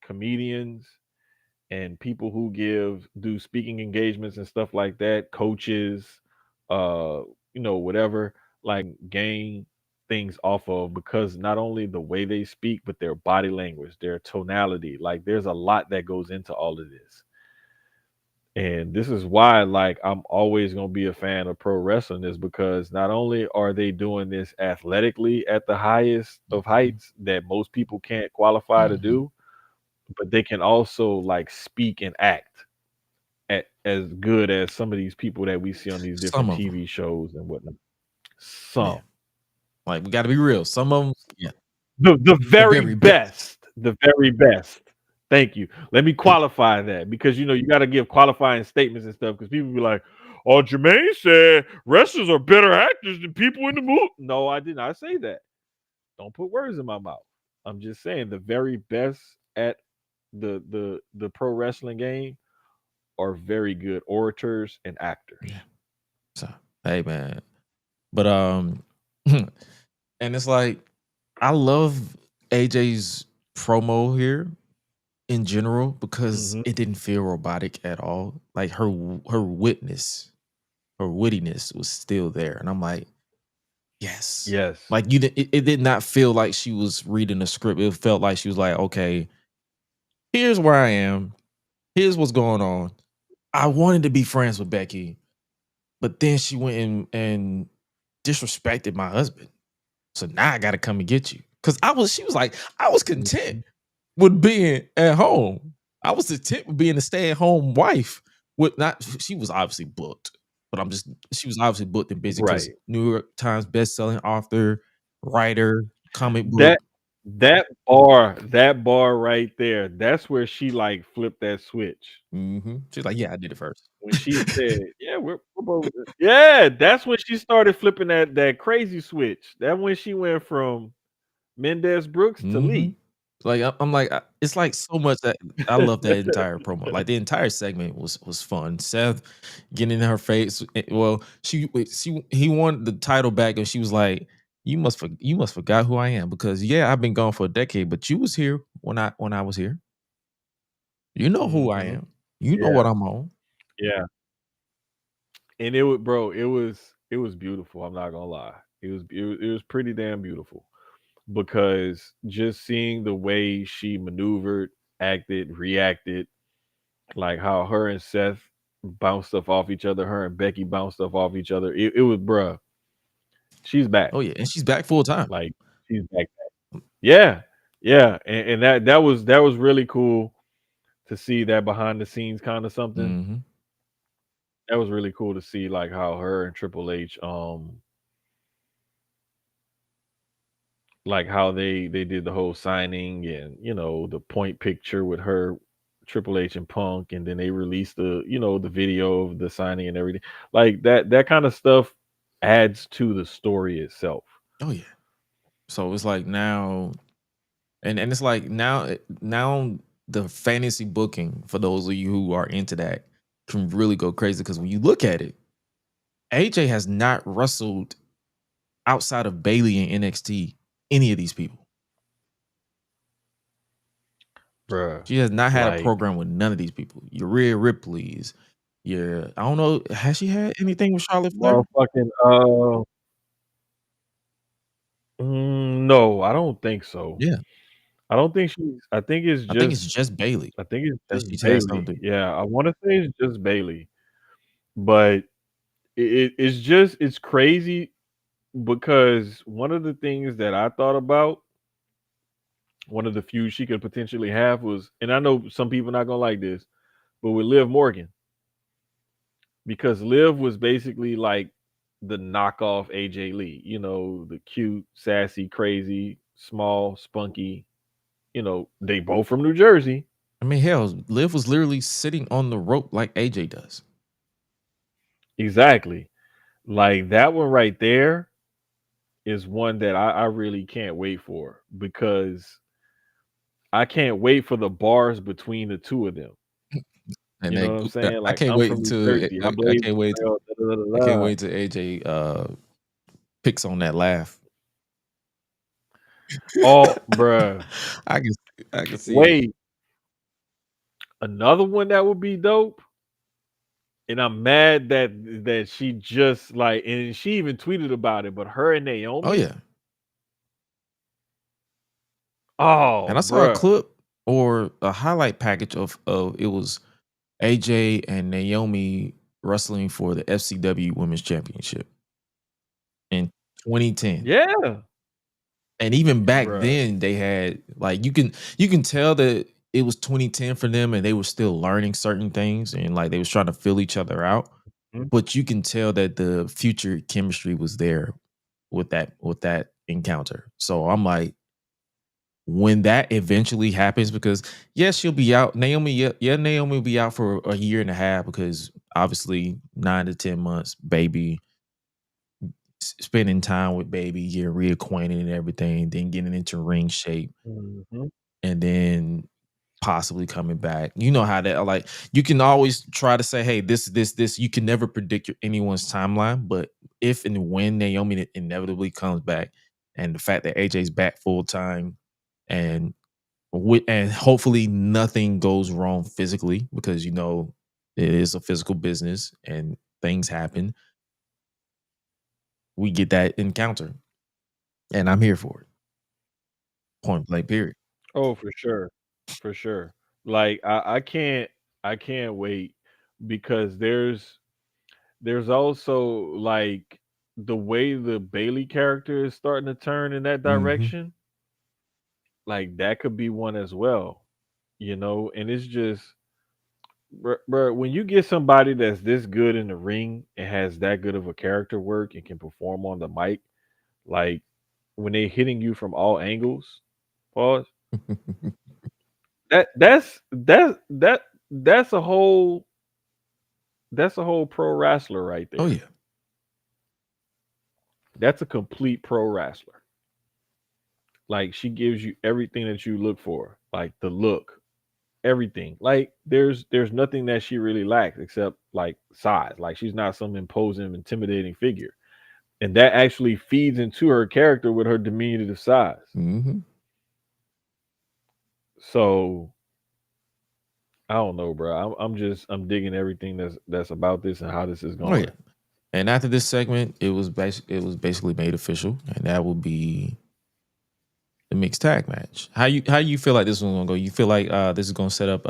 comedians, and people who do speaking engagements and stuff like that, coaches, whatever, like, gain things off of, because not only the way they speak, but their body language, their tonality, like, there's a lot that goes into all of this. And this is why, like, I'm always going to be a fan of pro wrestling, is because not only are they doing this athletically at the highest of heights that most people can't qualify to Mm-hmm. do, but they can also, like, speak and act as good as some of these people that we see on these Some different of them, TV shows and whatnot. yeah. Some, Like, we got to be real. Some of them, yeah, the the very very best. best, the very best. Thank you. Let me qualify that, because you got to give qualifying statements and stuff, because people be like, "Oh, Jermaine said wrestlers are better actors than people in the movie." No, I did not say that. Don't put words in my mouth. I'm just saying the very best at the pro wrestling game are very good orators and actors. Yeah. So, hey, man. But and it's like, I love AJ's promo here in general because Mhm. it didn't feel robotic at all. Like, her wittiness was still there, and I'm like, yes. Yes. Like, it did not feel like she was reading a script. It felt like she was like, okay, here's where I am. Here's what's going on. I wanted to be friends with Becky, but then she went and disrespected my husband. So now I got to come and get you. Because she was like, I was content with being at home. I was content with being a stay-at-home wife. She was obviously booked, but she was obviously booked and busy because Right. New York Times best-selling author, writer, comic book. That bar right there, that's where she like flipped that switch. She's like, yeah, I did it first. When she said, "Yeah, we're both," yeah, that's when she started flipping that crazy switch. That when she went from Mendez Brooks to Lee. Like I'm like, it's like so much that I love that entire promo. Like the entire segment was fun. Seth getting in her face. Well, he won the title back, and she was like, "You must forgot who I am because yeah, I've been gone for a decade, but you was here when I was here. You know who I am. You know what Yeah, I'm on." yeah. And it was, bro, it was beautiful. I'm not gonna lie. It was pretty damn beautiful because just seeing the way she maneuvered, acted, reacted, like how her and Seth bounced stuff off each other, her and Becky bounced stuff off each other. It was, bruh, she's back. Oh yeah, and she's back full time. Like she's back. Yeah, yeah, and that was really cool to see that behind the scenes kind of something. Mm-hmm. That was really cool to see like how her and Triple H like how they did the whole signing and the point picture with her, Triple H and Punk, and then they released the video of the signing and everything. Like that kind of stuff adds to the story itself. Oh yeah. So it's like now, and it's like now the fantasy booking for those of you who are into that can really go crazy because when you look at it, AJ has not wrestled outside of Bailey and NXT any of these people. Bruh. She has not had a Like program with none of these people. Your Rhea Ripley's, I don't know, has she had anything with Charlotte Flair? motherfucking no, I don't think so. Yeah, I don't think she's. I think it's just Bailey I think it's that just she's had something Bailey. to do. Yeah, I want to say it's just Bailey, but it's crazy because one of the things that I thought about, one of the feuds she could potentially have was, and I know some people not gonna like this, but with Liv Morgan, because Liv was basically like the knockoff AJ Lee. The cute, sassy, crazy, small, spunky. They both from New Jersey. I mean, hell, Liv was literally sitting on the rope like AJ does. Exactly. Like that one right there is one that I really can't wait for because I can't wait for the bars between the two of them. And You know what I'm saying? I Like can't I'm wait from New until Jersey. I blaze the trail. Da, da, I can't da, da. wait till AJ picks on that laugh. Oh, bruh. I can see it. Wait. Another one that would be dope. And I'm mad that she just like, and she even tweeted about it, but her and Naomi. Oh yeah. Oh, And I saw a bruh. clip or a highlight package of it was AJ and Naomi wrestling for the FCW Women's Championship in 2010. Yeah. And even back Bruh. then they had like you can tell that it was 2010 for them and they were still learning certain things and like they was trying to fill each other out. Mhm. But you can tell that the future chemistry was there with that encounter. So I'm like, when that eventually happens, because yes, she'll be out. Naomi, Naomi will be out for a year and a half because obviously 9 to 10 months, baby, spending time with baby, getting reacquainted and everything, then getting into ring shape, Mhm. and then possibly coming back. You know how that like you can always try to say, hey, this. You can never predict anyone's timeline, but if and when Naomi inevitably comes back, and the fact that AJ's back full time, and hopefully nothing goes wrong physically because it is a physical business and things happen. We get that encounter, and I'm here for it. Point blank. Period. Oh, for sure. For sure. Like I can't wait. because there's also like the way the Bailey character is starting to turn in that Mm-hmm. direction. Like that could be one as well, and it's just, bro, when you get somebody that's this good in the ring and has that good of a character work and can perform on the mic, like when they hitting you from all angles, pause. That's a whole pro wrestler right Oh there. yeah. That's a complete pro wrestler. Like she gives you everything that you look for, like the look, everything. Like there's nothing that she really lacks except like size. Like she's not some imposing, intimidating figure, and that actually feeds into her character with her diminutive size. Mm-hmm. So I don't know, bro. I'm digging everything that's about this and how this is Oh yeah. going. And after this segment, it was basically made official, and that will be the mixed tag match. How you feel like this one's gonna go? You feel like this is gonna set up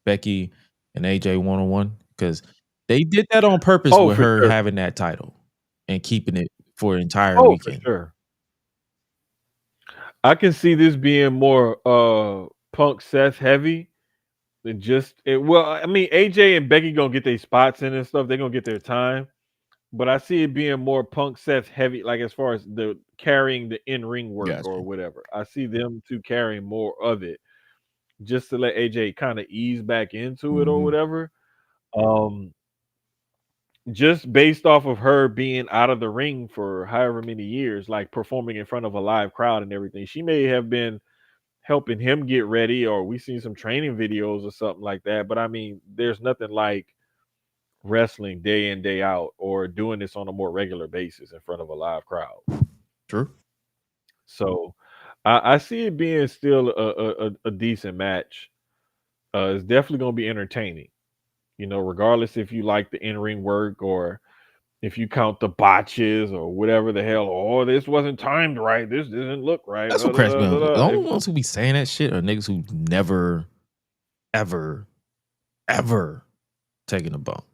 Becky and AJ 1-on-1? Because they did that on purpose Oh, with for her sure. having that title and keeping it for an entire Oh, for weekend. sure. I can see this being more Punk Seth heavy than just it. Well, I mean, AJ and Becky gonna get their spots in and stuff. They're gonna get their time. But I see it being more Punk Seth heavy, like as far as the carrying the in ring work or Gotcha. whatever. I see them two carrying more of it, just to let AJ kind of ease back into it or Mm-hmm. whatever. Um, just based off of her being out of the ring for however many years, like performing in front of a live crowd and everything, she may have been helping him get ready, or we seen some training videos or something like that. But I mean, there's nothing like wrestling day in day out or doing this on a more regular basis in front of a live crowd. True. So I see it being still a decent match. It's definitely going to be entertaining, regardless if you like the in ring work or if you count the botches or whatever the hell. Oh, this wasn't timed right. This doesn't look right. That's Da, what da, cracks da, me da, up. The da. only ones who be saying that shit are niggas who never, ever, ever taken a bump.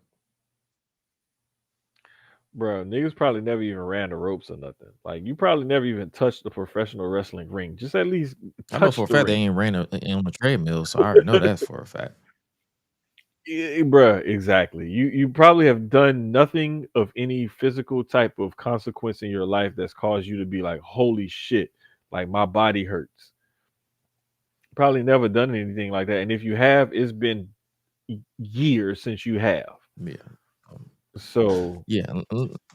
Bro, niggas probably never even ran the ropes or nothing. Like you probably never even touched the professional wrestling ring. Just at least I know for touch a the fact they ring. ain't ran on a treadmill, so I already know that's for a fact. Yeah, bruh, exactly. You probably have done nothing of any physical type of consequence in your life that's caused you to be like, holy shit, like my body hurts. Probably never done anything like that. And if you have, it's been years since you have. Yeah. Um, So yeah.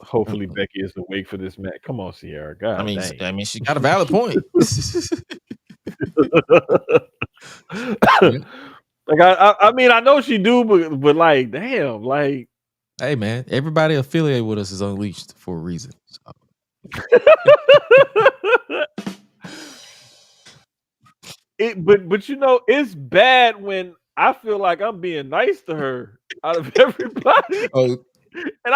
hopefully Becky is awake for this match. Come on, Sierra. I God mean, dang. she got a valid point. Yeah. Like I mean I know she do, but like damn, like Hey man, everybody affiliated with us is unleashed for a reason. So. but it's bad when I feel like I'm being nice to her out of everybody, Oh, and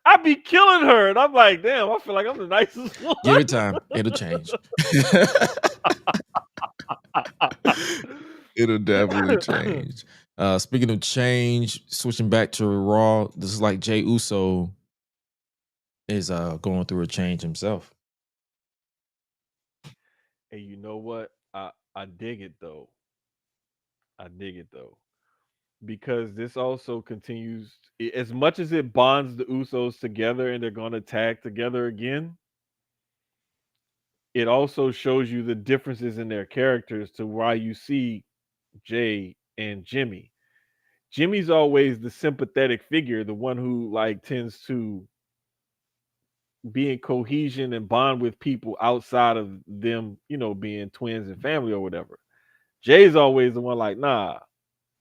I be killing her, and I'm like, damn, I feel like I'm the nicest one. give it time, it'll change. It'll definitely change. Speaking of change, switching back to Raw, this is like Jey Uso is going through a change himself. And you know what? I dig it though. I dig it though. Because this also continues as much as it bonds the Usos together and they're gonna tag together again, it also shows you the differences in their characters to why you see Jay and Jimmy. Jimmy's always the sympathetic figure, the one who like tends to be in cohesion and bond with people outside of them, being twins and family or whatever. Jay's always the one like, nah,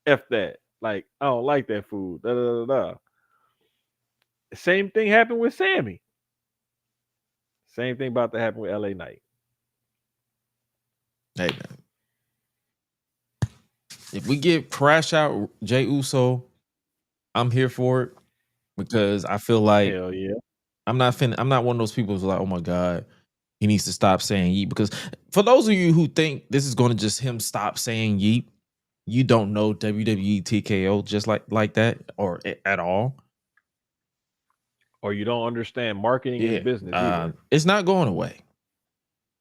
F that. Like, I don't like that food. Da, da, da, da. Same thing happened with Sammy. Same thing about to happen with LA Knight. Hey man, if we get Crashout Jey Uso, I'm here for it because I feel like Hell yeah. I'm not one of those people who's like, oh my god, he needs to stop saying yeet. Because for those of you who think this is going to just him stop saying yeet, you don't know WWE TKO just like that or at all, or you don't understand marketing is business either. it's not going away.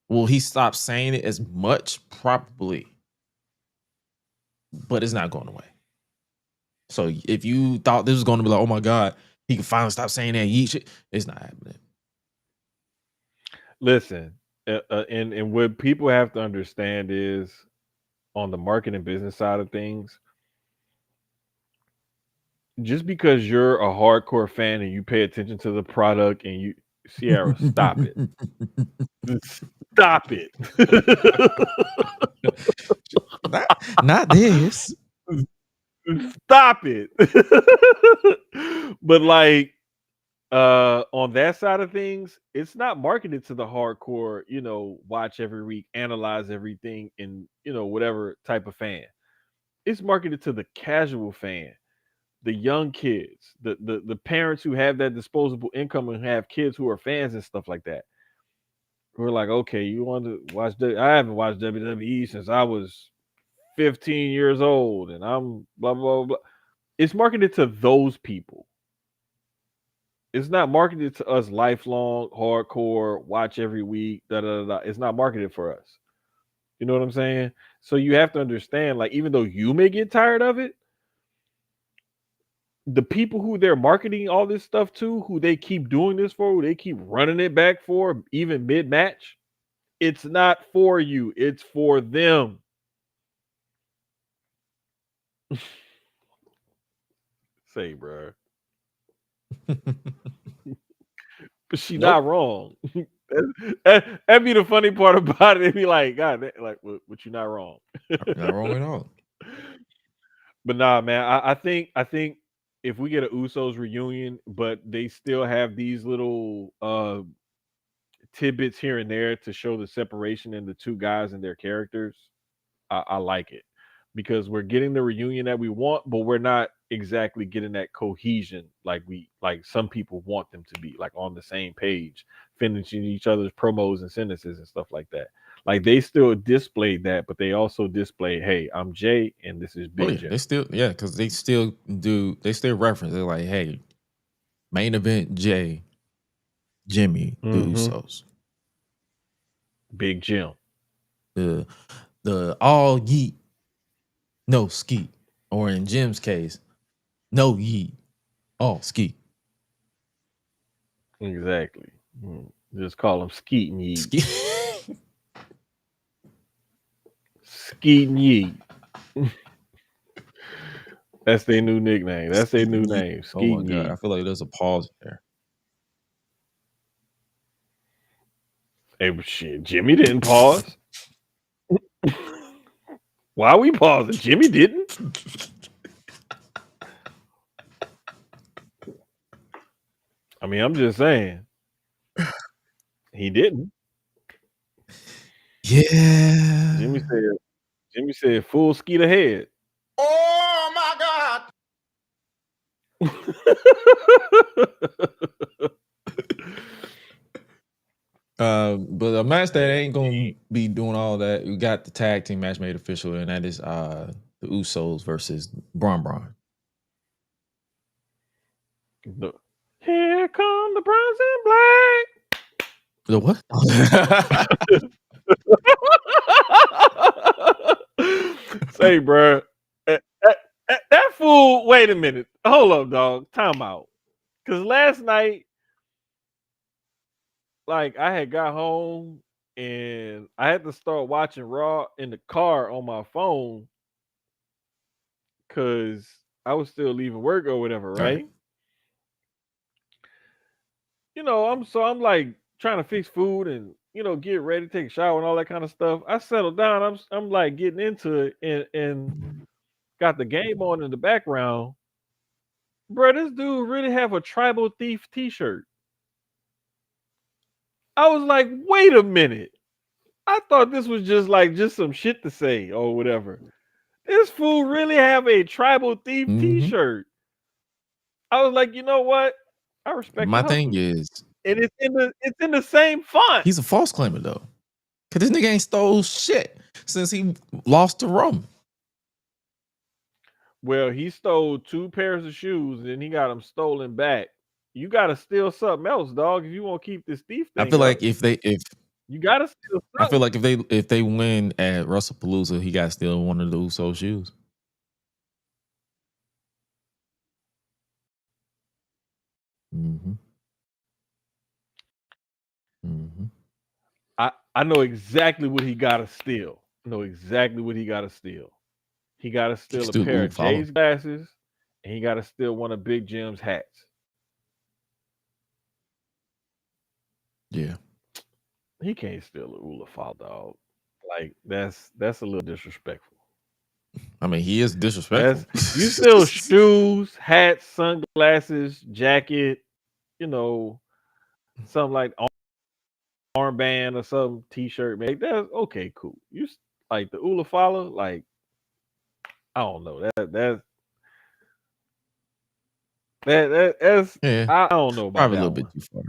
Will he stop saying it as much? Probably, but it's not going away. So if you thought this was going to be like, oh my God, he can finally stop saying that yeet shit, it's not happening. Listen, and what people have to understand is on the marketing business side of things, just because you're a hardcore fan and you pay attention to the product and you, Sierra, stop it. Stop it. not this. Stop it. But like on that side of things, it's not marketed to the hardcore, watch every week, analyze everything, and whatever type of fan. It's marketed to the casual fan, the young kids, the parents who have that disposable income and have kids who are fans and stuff like that. We're like, okay, you want to watch? I haven't watched WWE since I was 15 years old, and I'm blah blah blah. It's marketed to those people. It's not marketed to us lifelong, hardcore, watch every week, da da da. It's not marketed for us. You know what I'm saying? So you have to understand, like, even though you may get tired of it, the people who they're marketing all this stuff to, who they keep doing this for, who they keep running it back for, even mid-match, it's not for you. It's for them. Say, bro. But she not wrong. That'd be the funny part about it. It'd be like, God, like, what you not wrong? Not wrong at all. But nah, man, I think if we get an Usos reunion, but they still have these little tidbits here and there to show the separation in the two guys and their characters, I like it. Because we're getting the reunion that we want, but we're not exactly getting that cohesion like some people want them to be, like on the same page, finishing each other's promos and sentences and stuff like that. Like they still displayed that, but they also displayed, hey, I'm Jay and this is Big Jay. They still, because they still reference. They're like, hey, main event Jay, Jimmy, the Usos, Big Jim, the all yeet, no skeet, or in Jim's case, no yeet, all skeet. Exactly. Just call him Skeet and Yeet. Skeet and Yeet. That's their new nickname. That's their new name. Skeet and Yeet. I feel like there's a pause there. Hey, but shit, Jimmy didn't pause. Why are we pausing? Jimmy didn't. I mean, I'm just saying. He didn't. Yeah. Jimmy said full skeet ahead. Oh my God. But a match that ain't gonna be doing all that. We got the tag team match made official, and that is the Usos versus Braun. Here come the bronze and black. The what? Say, bro, that fool. Wait a minute. Hold up, dog. Time out. Because last night, like, I had got home and I had to start watching Raw in the car on my phone because I was still leaving work or whatever, right? I'm like trying to fix food and get ready to take a shower and all that kind of stuff. I settled down. I'm like getting into it and got the game on in the background. Bro, this dude really have a tribal thief t-shirt. I was like, wait a minute. I thought this was just some shit to say or whatever. This fool really have a tribal thief t-shirt. I was like, you know what? I respect my thing is, and it's in the same font. He's a false claimer though, because this nigga ain't stole shit since he lost to Roman. Well, he stole 2 pairs of shoes and then he got them stolen back. You gotta steal something else, dog. If you want to keep this thief I thing feel up, like if you gotta steal I feel something. like if they win at WrestlePalooza, he got to steal one of the Usos shoes. Mm-hmm. Mm-hmm. I know exactly what he gotta steal. I know exactly what he gotta steal. He gotta He can steal a still pair of follow. Jay's glasses, and he gotta steal one of Big Jim's hats. Yeah. He can't steal a Ula Fall, dog. Like that's a little disrespectful. I mean, he is disrespectful. That's you steal shoes, hats, sunglasses, jacket, you know, something like armband or some t-shirt, man. That's okay, cool. Like the Ula Fala, like I don't know. That's Yeah, I don't know about probably a that little bit too far.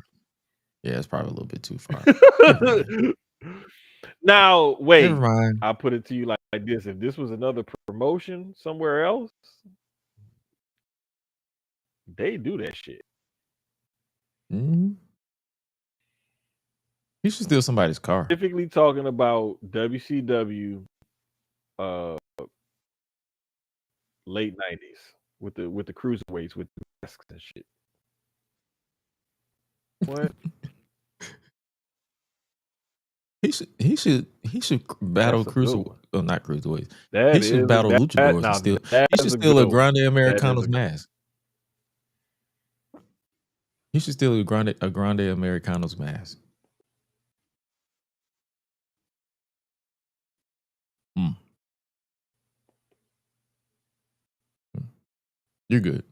Yeah, it's probably a little bit too far. Never mind. one. Now, Never wait. mind. I'll put it to you like this. If this was another promotion somewhere else, they do that shit. Mm-hmm. He should steal somebody's car. Specifically talking about WCW late 90s with the cruiserweights with the masks and shit. What? He should battle That's a good cruiser. one. Oh, not cruiserweights. That He should is battle that luchadors now and steal. that He is should a steal a good one. Grande That is Americano's a good mask. He should steal a Grande Americano's mask. Mm. Mm. You're good.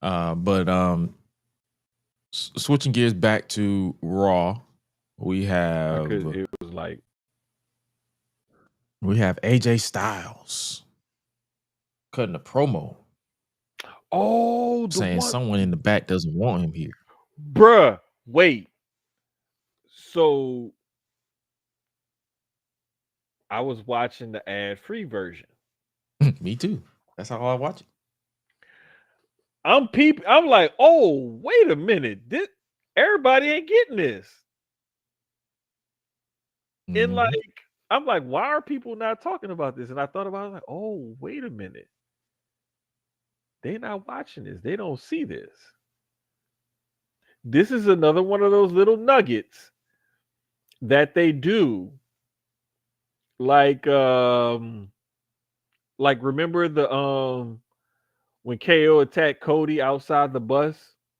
But switching gears back to Raw, we have it was like AJ Styles cutting a promo oh the saying one someone in the back doesn't want him here. bruh, wait. So I was watching the ad-free version. Me too. That's how I watch it. I'm like, oh, wait a minute. This everybody ain't getting this. And like, I'm like, why are people not talking about this? And I thought about it, like, oh, wait a minute. They're not watching this. They don't see this. This is another one of those little nuggets that they do. Like remember the when KO attacked Cody outside the bus?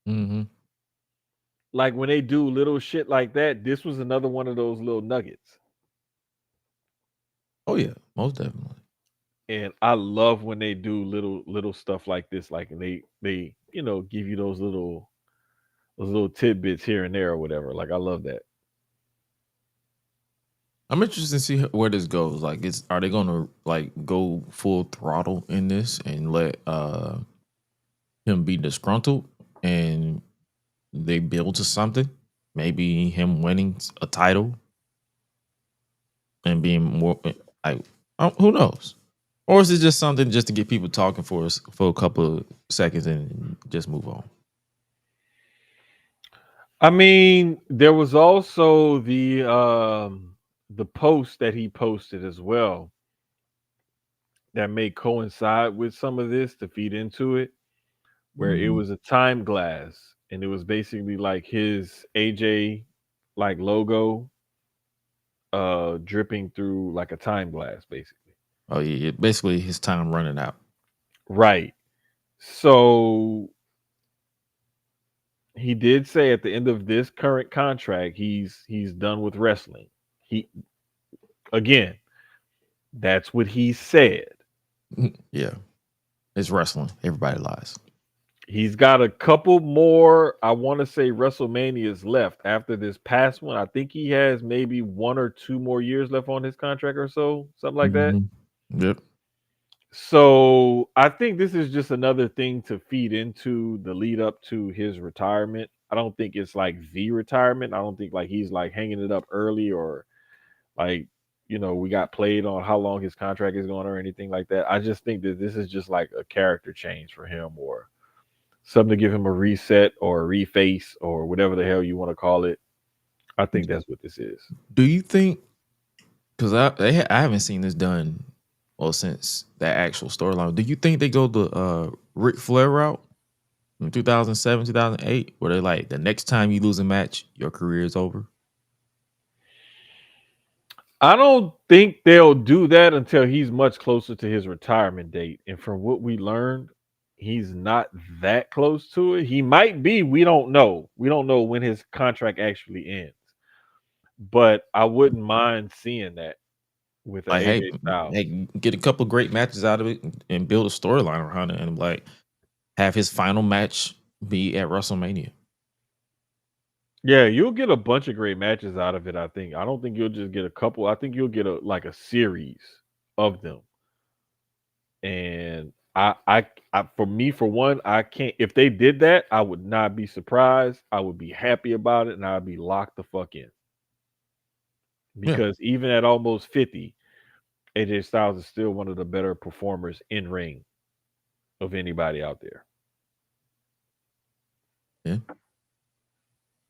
Mm-hmm. Like when they do little shit like that, this was another one of those little nuggets. Oh yeah, most definitely. And I love when they do little stuff like this, like they give you those little tidbits here and there or whatever. Like I love that. I'm interested to see where this goes. Like, are they going to like go full throttle in this and let him be disgruntled and they build to something? Maybe him winning a title and being more like, who knows? Or is it just something just to get people talking for a couple of seconds and just move on? I mean, there was also the post that he posted as well that may coincide with some of this to feed into it, where it was a time glass and it was basically like his AJ like logo dripping through like a time glass basically. Oh yeah, basically his time running out. Right. So he did say at the end of this current contract he's done with wrestling. He again, that's what he said. Yeah. It's wrestling. Everybody lies. He's got a couple more, I want to say, WrestleManias left after this past one. I think he has maybe 1 or 2 more years left on his contract or so, something like that. Yep. So I think this is just another thing to feed into the lead up to his retirement. I don't think it's like the retirement. I don't think like he's like hanging it up early or like, we got played on how long his contract is going or anything like that. I just think that this is just like a character change for him or something to give him a reset or a reface or whatever the hell you want to call it. I think that's what this is. Do you think? Because I haven't seen this done, well, since that actual storyline. Do you think they go the Ric Flair route in 2007, 2008, where they're like, the next time you lose a match, your career is over? I don't think they'll do that until he's much closer to his retirement date. And from what we learned, he's not that close to it. He might be. We don't know. We don't know when his contract actually ends. But I wouldn't mind seeing that with Like, AJ Styles. hey, get a couple great matches out of it and build a storyline around it, and like have his final match be at WrestleMania. Yeah, you'll get a bunch of great matches out of it, I think. I don't think you'll just get a couple. I think you'll get a series of them. And I for me, for one, I can't. If they did that, I would not be surprised. I would be happy about it, and I'd be locked the fuck in. Yeah. Because even at almost 50, AJ Styles is still one of the better performers in ring of anybody out there. Yeah.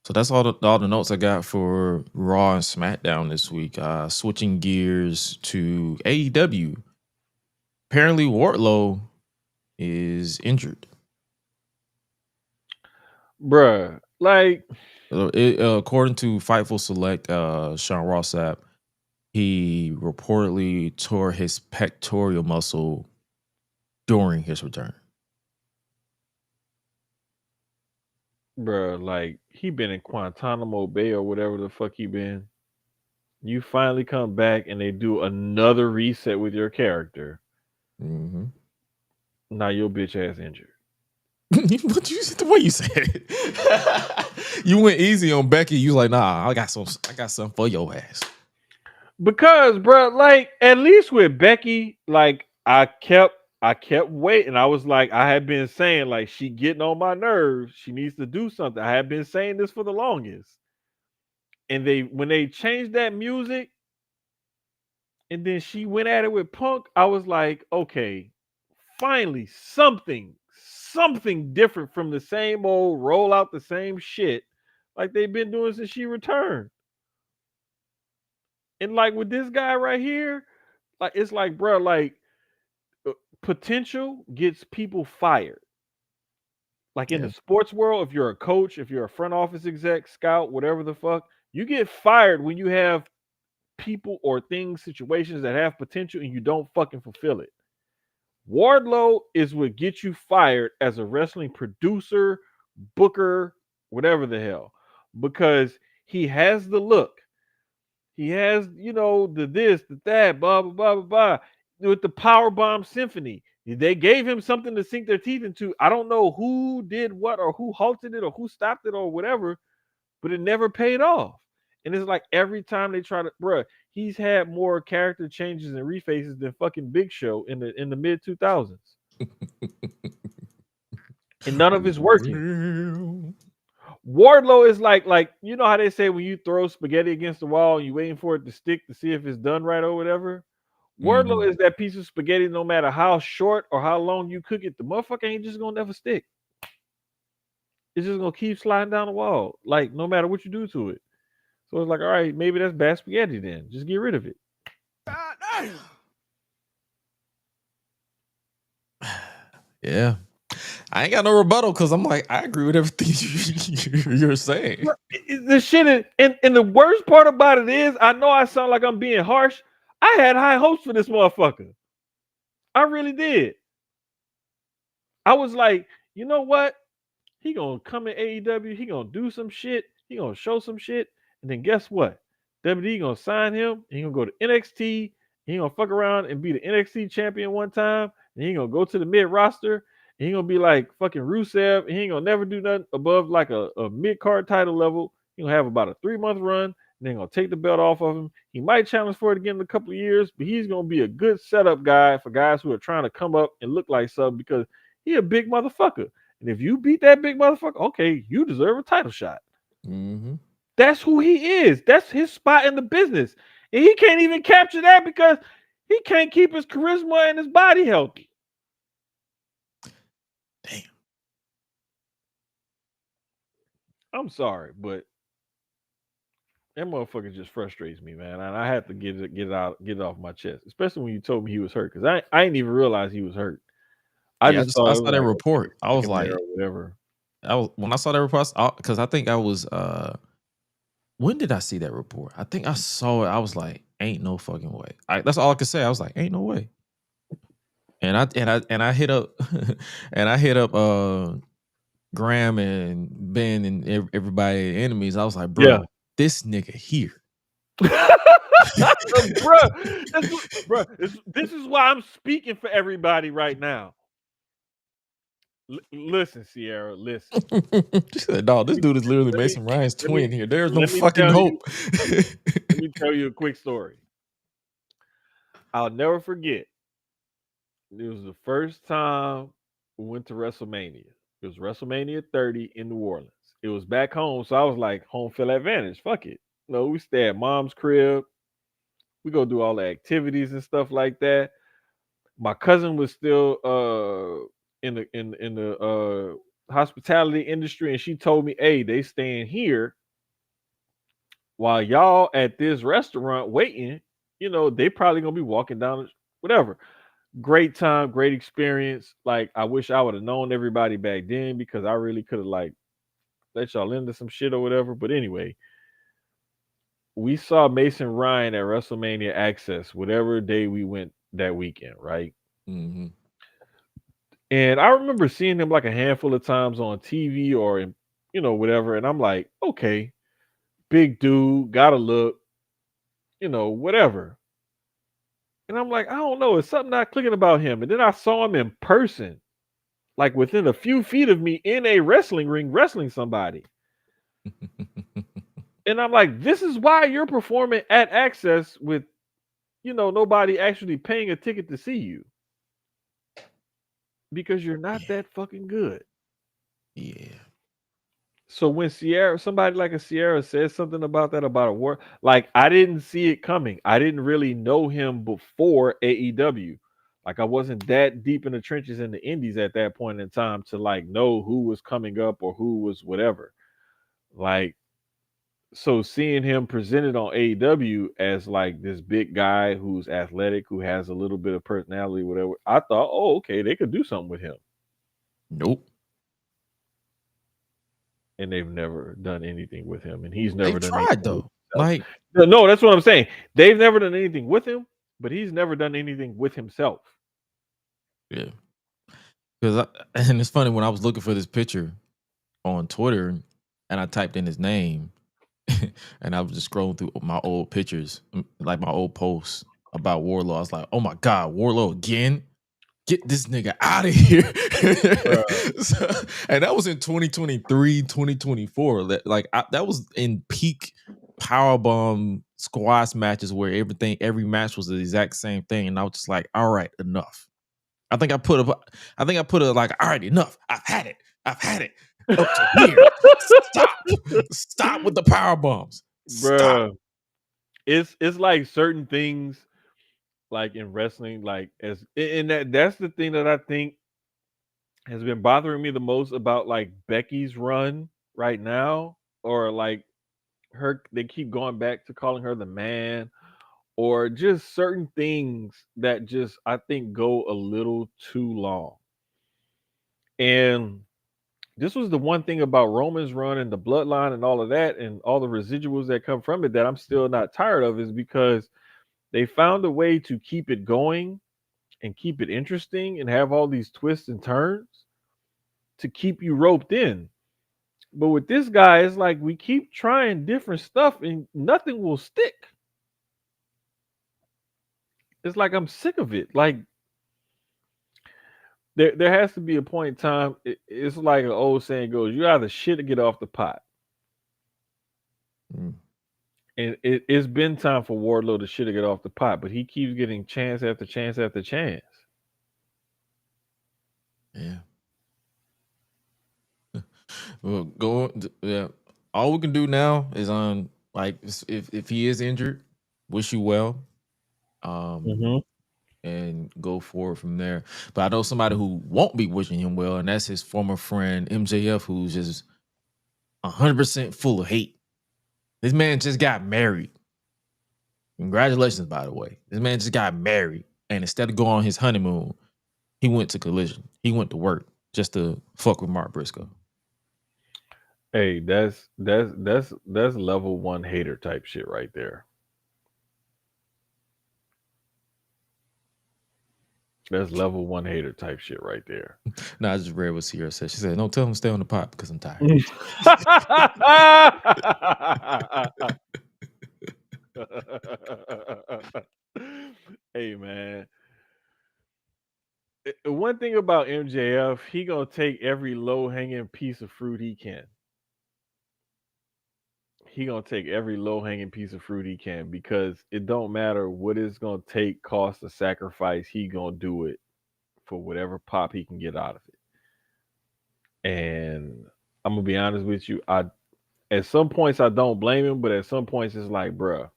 So that's all the notes I got for Raw and SmackDown this week. Switching gears to AEW. Apparently Wardlow is injured. Bruh, like according to Fightful Select, Sean Rossap, he reportedly tore his pectoral muscle during his return. bruh, like he been in Guantanamo Bay or whatever the fuck he been. You finally come back and they do another reset with your character. Mm-hmm. Now your bitch ass injured. What you the way you said it? You went easy on Becky. You like, nah, I got something for your ass. Because, bro, like at least with Becky, like I kept waiting. I was like, I had been saying, like, she getting on my nerves. She needs to do something. I had been saying this for the longest. And when they changed that music, and then she went at it with Punk, I was like, okay, finally something different from the same old roll out the same shit like they've been doing since she returned. And like with this guy right here, like it's like, bro, like potential gets people fired. Like in the sports world, if you're a coach, if you're a front office exec, scout, whatever the fuck, you get fired when you have people or things, situations that have potential and you don't fucking fulfill it. Wardlow is what gets you fired as a wrestling producer, booker, whatever the hell, because he has the look. He has, the this, the that, blah, blah, blah, blah, blah. With the Powerbomb Symphony, they gave him something to sink their teeth into. I don't know who did what or who halted it or who stopped it or whatever, but it never paid off. And it's like every time they try to, bruh, he's had more character changes and refaces than fucking Big Show in the mid 2000s. And none of it's working. Wardlow is like you know how they say when you throw spaghetti against the wall and you waiting for it to stick to see if it's done right or whatever. Wardlow is that piece of spaghetti. No matter how short or how long you cook it, the motherfucker ain't just gonna never stick. It's just gonna keep sliding down the wall, like no matter what you do to it. So it's like, all right, maybe that's bad spaghetti then. Just get rid of it. Yeah. I ain't got no rebuttal because I'm like, I agree with everything you're saying. The shit is, and the worst part about it is, I know I sound like I'm being harsh. I had high hopes for this motherfucker. I really did. I was like, you know what? He gonna come in AEW. He gonna do some shit. He gonna show some shit. And then guess what? WWE gonna sign him. He gonna go to NXT. He gonna fuck around and be the NXT champion one time. And he gonna go to the mid roster. And he gonna be like fucking Rusev. And he ain't gonna never do nothing above like a mid card title level. He gonna have about a 3-month run. And then gonna take the belt off of him. He might challenge for it again in a couple of years, but he's gonna be a good setup guy for guys who are trying to come up and look like something because he a big motherfucker. And if you beat that big motherfucker, okay, you deserve a title shot. Mm-hmm. That's who he is. That's his spot in the business. And he can't even capture that because he can't keep his charisma and his body healthy. Damn. I'm sorry, but that motherfucker just frustrates me, man. And I had to get it off my chest, especially when you told me he was hurt, because I didn't even realize he was hurt. I Yeah, just thought I it saw was that like, report. okay, I was in there like, or whatever. when I saw that report, because I think I was when did I see that report? I think I saw it. I was like, ain't no fucking way. That's all I could say. I was like, ain't no way. And I hit up and I hit up Graham and Ben and everybody enemies. I was like, bro, Yeah. this nigga here. Bruh, this is why I'm speaking for everybody right now. Listen, Sierra, listen. She said, dog, this dude is literally Let me Mason Ryan's let me twin here. There's no let me fucking tell you hope. let me tell you a quick story. I'll never forget. It was the first time we went to WrestleMania. It was WrestleMania 30 in New Orleans. It was back home, so I was like, home field advantage. Fuck it. No, we stay at mom's crib. We go do all the activities and stuff like that. My cousin was still in the hospitality industry, and she told me, "Hey, they staying here while y'all at this restaurant waiting. You know, they probably gonna be walking down whatever." Great time, great experience. Like, I wish I would have known everybody back then because I really could have like let y'all into some shit or whatever. But anyway, we saw Mason Ryan at WrestleMania Access, whatever day we went that weekend, right? Mm-hmm. And I remember seeing him like a handful of times on TV or in, whatever. And I'm like, okay, big dude, gotta look, whatever. And I'm like, I don't know, it's something not clicking about him. And then I saw him in person, like within a few feet of me in a wrestling ring, wrestling somebody. And I'm like, this is why you're performing at Access with, nobody actually paying a ticket to see you. Because you're not that fucking good. Yeah. So when somebody like a Sierra says something about that about a war, like I didn't see it coming. I didn't really know him before AEW. Like I wasn't that deep in the trenches in the indies at that point in time to like know who was coming up or who was whatever. Like, so seeing him presented on AEW as like this big guy who's athletic, who has a little bit of personality, whatever, I thought, oh, okay, they could do something with him. Nope. And they've never done anything with him, and he's They never done tried anything with though. himself. Like, No, that's what I'm saying. They've never done anything with him, but he's never done anything with himself. yeah. Because and it's funny when I was looking for this picture on Twitter and I typed in his name and I was just scrolling through my old pictures, like my old posts about Wardlow. I was like, oh my God, Wardlow again? Get this nigga out of here. And that was in 2023, 2024. That was in peak powerbomb squash matches where every match was the exact same thing. And I was just like, all right, enough. I think I put a like, all right, enough. I've had it. Up to here. Stop with the power bombs. Stop. Bruh. It's like certain things like in wrestling, like and that's the thing that I think has been bothering me the most about like Becky's run right now, or like they keep going back to calling her the man, or just certain things that just I think go a little too long. And this was the one thing about Roman's run and the bloodline and all of that and all the residuals that come from it that I'm still not tired of, is because they found a way to keep it going and keep it interesting and have all these twists and turns to keep you roped in. But with this guy, it's like we keep trying different stuff and nothing will stick. It's like I'm sick of it. Like there has to be a point in time. It's like an old saying goes: you either shit or get off the pot. Mm. And it's been time for Wardlow to shit or get off the pot, but he keeps getting chance after chance after chance. Yeah. Well, yeah. All we can do now is on like if he is injured, wish you well. Mm-hmm. And go forward from there. But I know somebody who won't be wishing him well, and that's his former friend MJF, who's just 100% full of hate. This man just got married. Congratulations, by the way. This man just got married, and instead of going on his honeymoon, he went to Collision. He went to work just to fuck with Mark Briscoe. Hey, that's level one hater type shit right there. That's level one hater type shit right there. No, I just read what Sierra said. She said, "No, tell him to stay on the pot because I'm tired." Hey man, one thing about MJF, he gonna take every low hanging piece of fruit he can. He gonna take every low hanging piece of fruit he can because it don't matter what it's gonna take, cost, or sacrifice. He gonna do it for whatever pop he can get out of it. And I'm gonna be honest with you, I at some points I don't blame him, but at some points it's like, bruh,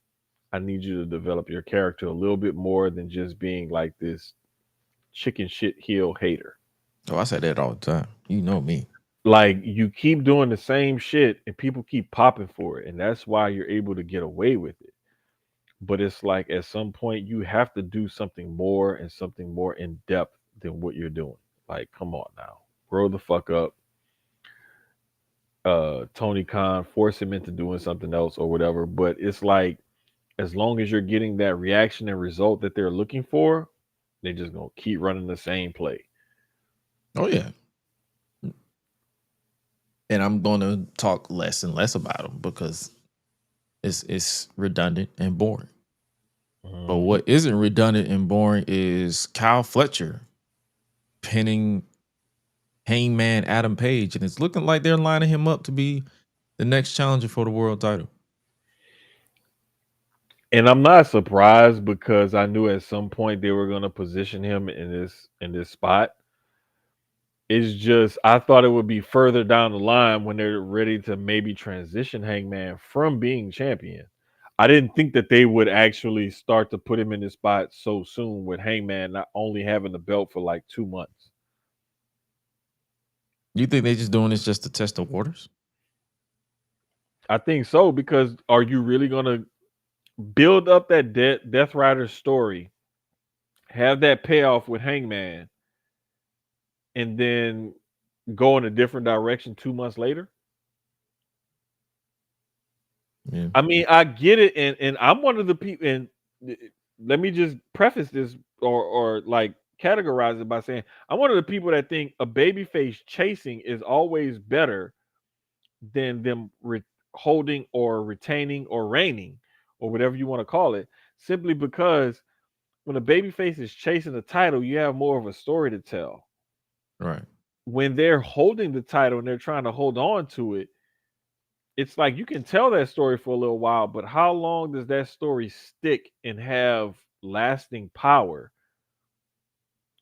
I need you to develop your character a little bit more than just being like this chicken shit heel hater. Oh, I say that all the time. You know me. Like you keep doing the same shit and people keep popping for it, and that's why you're able to get away with it. But it's like at some point you have to do something more and something more in depth than what you're doing. Like, come on now, grow the fuck up. Tony Khan force him into doing something else or whatever. But it's like as long as you're getting that reaction and result that they're looking for, they're just gonna keep running the same play. Oh yeah. And I'm going to talk less and less about him because it's redundant and boring. But what isn't redundant and boring is Kyle Fletcher pinning Hangman Adam Page, and it's looking like they're lining him up to be the next challenger for the world title. And I'm not surprised because I knew at some point they were going to position him in this spot. It's just I thought it would be further down the line when they're ready to maybe transition Hangman from being champion. I didn't think that they would actually start to put him in this spot so soon with Hangman not only having the belt for like 2 months. You think they just doing this just to test the waters? I think so because are you really going to build up that Death Rider story, have that payoff with Hangman, and then go in a different direction 2 months later? Yeah. I mean, I get it, and I'm one of the people. And let me just preface this, or like categorize it by saying I'm one of the people that think a babyface chasing is always better than them holding or retaining or reigning or whatever you want to call it. Simply because when a babyface is chasing the title, you have more of a story to tell. Right. When they're holding the title and they're trying to hold on to it, it's like you can tell that story for a little while, but how long does that story stick and have lasting power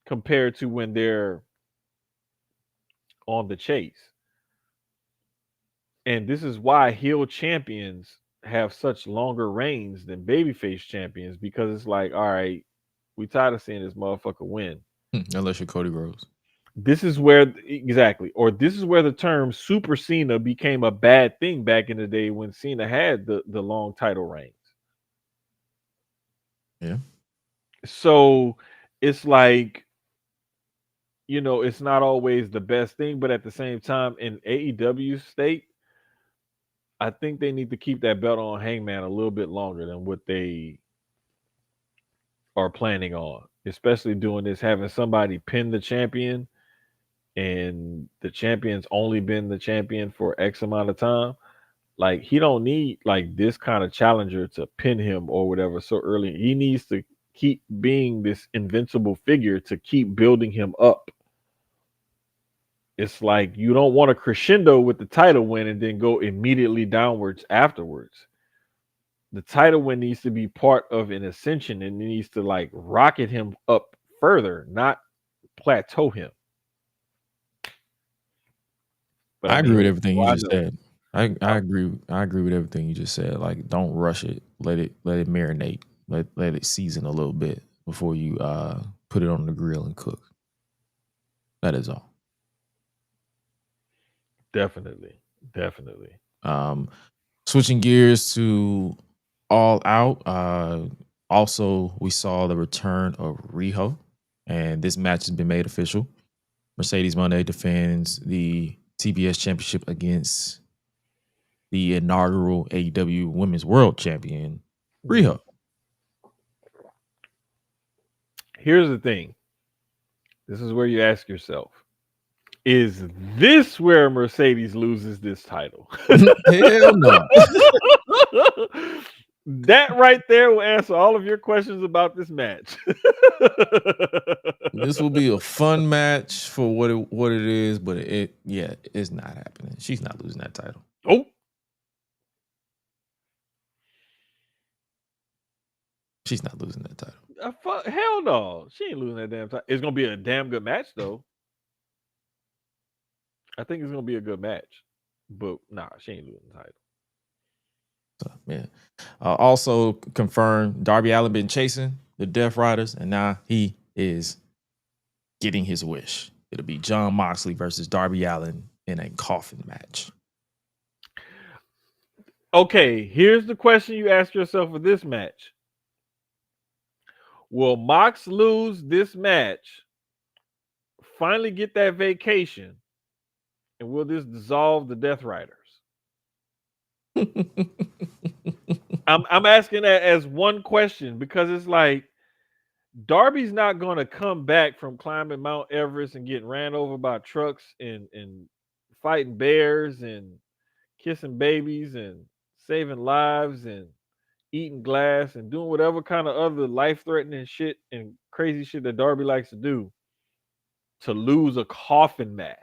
compared to when they're on the chase? And this is why heel champions have such longer reigns than babyface champions, because it's like, all right, we tired of seeing this motherfucker win. Unless you're Cody Rhodes. This is where exactly, or this is where the term Super Cena became a bad thing back in the day when Cena had the long title reigns. Yeah. So it's like, it's not always the best thing, but at the same time, in AEW state, I think they need to keep that belt on Hangman a little bit longer than what they are planning on, especially doing this, having somebody pin the champion and the champion's only been the champion for X amount of time. Like he don't need like this kind of challenger to pin him or whatever so early. He needs to keep being this invincible figure to keep building him up. It's like you don't want a crescendo with the title win and then go immediately downwards afterwards. The title win needs to be part of an ascension and it needs to like rocket him up further, not plateau him. But I agree with everything you just said. I agree. I agree with everything you just said. Like, don't rush it. Let it marinate. Let it season a little bit before you put it on the grill and cook. That is all. Definitely. Switching gears to All Out. Also, we saw the return of Riho, and this match has been made official. Mercedes Moné defends the TBS Championship against the inaugural AEW Women's World Champion, Riho. Here's the thing. This is where you ask yourself, is this where Mercedes loses this title? Hell no. That right there will answer all of your questions about this match. This will be a fun match for what it is, but it's not happening. She's not losing that title. Oh, she's not losing that title. Hell no, she ain't losing that damn title. It's gonna be a damn good match though. I think it's gonna be a good match, but nah, she ain't losing the title. So, yeah. Also confirmed, Darby Allin been chasing the Death Riders, and now he is getting his wish. It'll be Jon Moxley versus Darby Allin in a coffin match. Okay, here's the question you ask yourself for this match. Will Mox lose this match, finally get that vacation, and will this dissolve the Death Riders? I'm asking that as one question because it's like Darby's not going to come back from climbing Mount Everest and getting ran over by trucks and fighting bears and kissing babies and saving lives and eating glass and doing whatever kind of other life-threatening shit and crazy shit that Darby likes to do to lose a coffin match.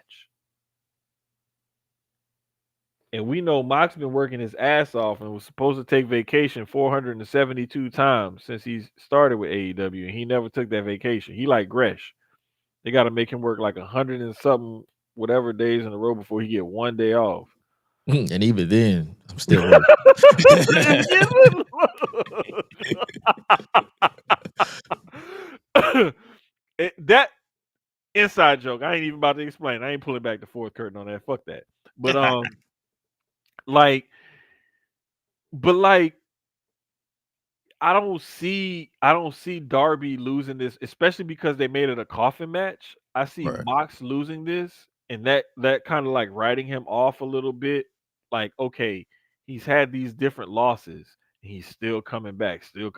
And we know Mox been working his ass off and was supposed to take vacation 472 times since he started with AEW, and he never took that vacation. He like Gresh. They got to make him work like 100 and something whatever days in a row before he get one day off. And even then, I'm still working. That inside joke, I ain't even about to explain. I ain't pulling back the fourth curtain on that. Fuck that. But like I don't see Darby losing this, especially because they made it a coffin match. I see Mox losing this, and that kind of like writing him off a little bit. Like, okay, he's had these different losses, and he's still coming back. Still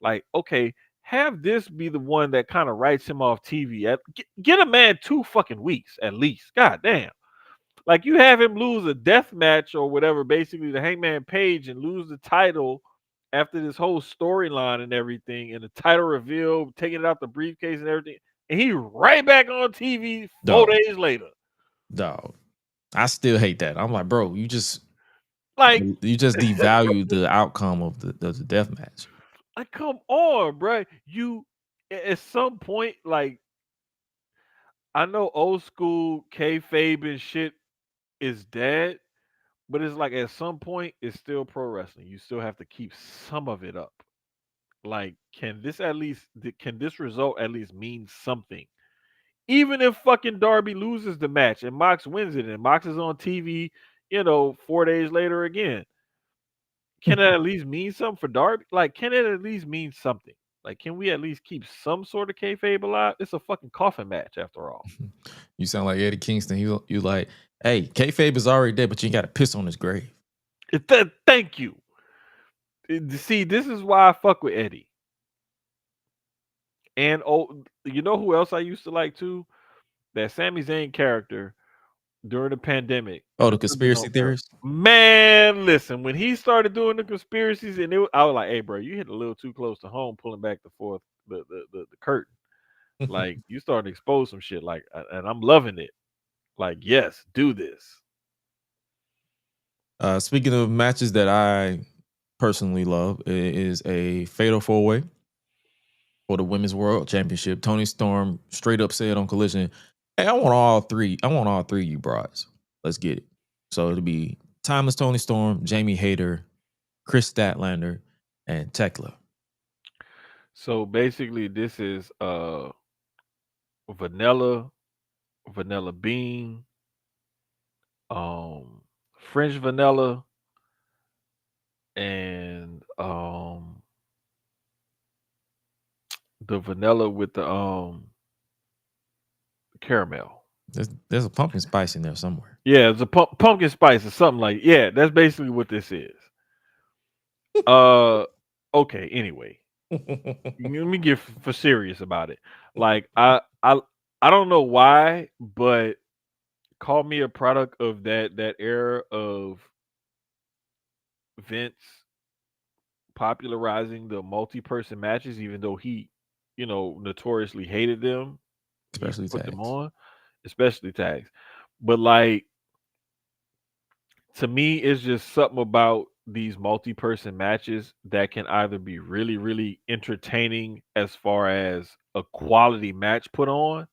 like, okay, have this be the one that kind of writes him off TV. Get a man 2 fucking weeks at least. God damn. Like, you have him lose a death match or whatever, basically the Hangman Page, and lose the title after this whole storyline and everything, and the title reveal, taking it out the briefcase and everything, and he right back on TV 4 days later. Dog, I still hate that. I'm like, bro, you just devalue the outcome of the death match. Like, come on, bro. You at some point, like, I know old school kayfabe and shit is dead, but it's like at some point it's still pro wrestling. You still have to keep some of it up. Like, can this result at least mean something? Even if fucking Darby loses the match and Mox wins it and Mox is on TV, 4 days later again. Can it at least mean something for Darby? Like, can it at least mean something? Like, can we at least keep some sort of kayfabe alive? It's a fucking coffin match after all. You sound like Eddie Kingston. You like, hey, kayfabe is already dead, but you got to piss on his grave. Thank you. See, this is why I fuck with Eddie. And you know who else I used to like too? That Sami Zayn character during the pandemic. Oh, the conspiracy theorist? Man, listen, when he started doing the conspiracies, and I was like, hey, bro, you hit a little too close to home pulling back the curtain. Like, you starting to expose some shit, like, and I'm loving it. Like, yes, do this. Speaking of matches that I personally love, it is a fatal 4-way for the Women's World Championship. Toni Storm straight up said on Collision, hey, I want all three of you broads. Let's get it. So it'll be Timeless Tony Storm, Jamie Hayter, Chris Statlander, and Tekla. So basically, this is vanilla, vanilla bean, um, French vanilla, and the vanilla with the caramel. There's a pumpkin spice in there somewhere. Yeah, it's a pumpkin spice or something like. Yeah, that's basically what this is. Uh, okay. Anyway, let me get for serious about it. Like I don't know why, but call me a product of that era of Vince popularizing the multi-person matches, even though he, notoriously hated them. He used to Especially put them tags. on, especially tags. But like to me, it's just something about these multi-person matches that can either be really, really entertaining as far as a quality match put on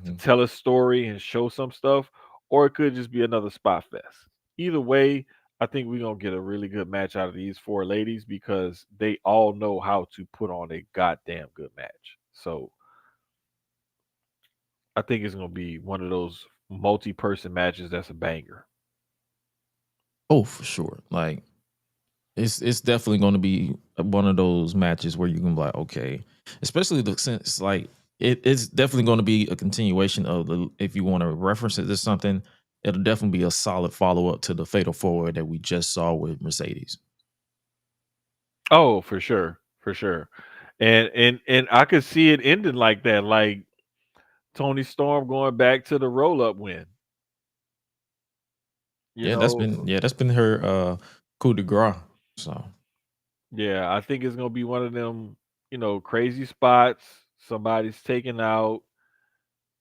to Mm-hmm. tell a story and show some stuff, or it could just be another spot fest. Either way, I think we're gonna get a really good match out of these four ladies because they all know how to put on a goddamn good match. So I think it's gonna be one of those multi-person matches that's a banger. Oh, for sure. Like it's definitely going to be one of those matches where you can be like, okay, especially the sense like it's definitely going to be a continuation of the. If you want to reference it to something, it'll definitely be a solid follow up to the Fatal Four that we just saw with Mercedes. Oh, for sure, for sure. And I could see it ending like that, like Tony Storm going back to the roll up win. You Yeah, know, that's been her coup de grace. So yeah, I think it's gonna be one of them, crazy spots. Somebody's taken out,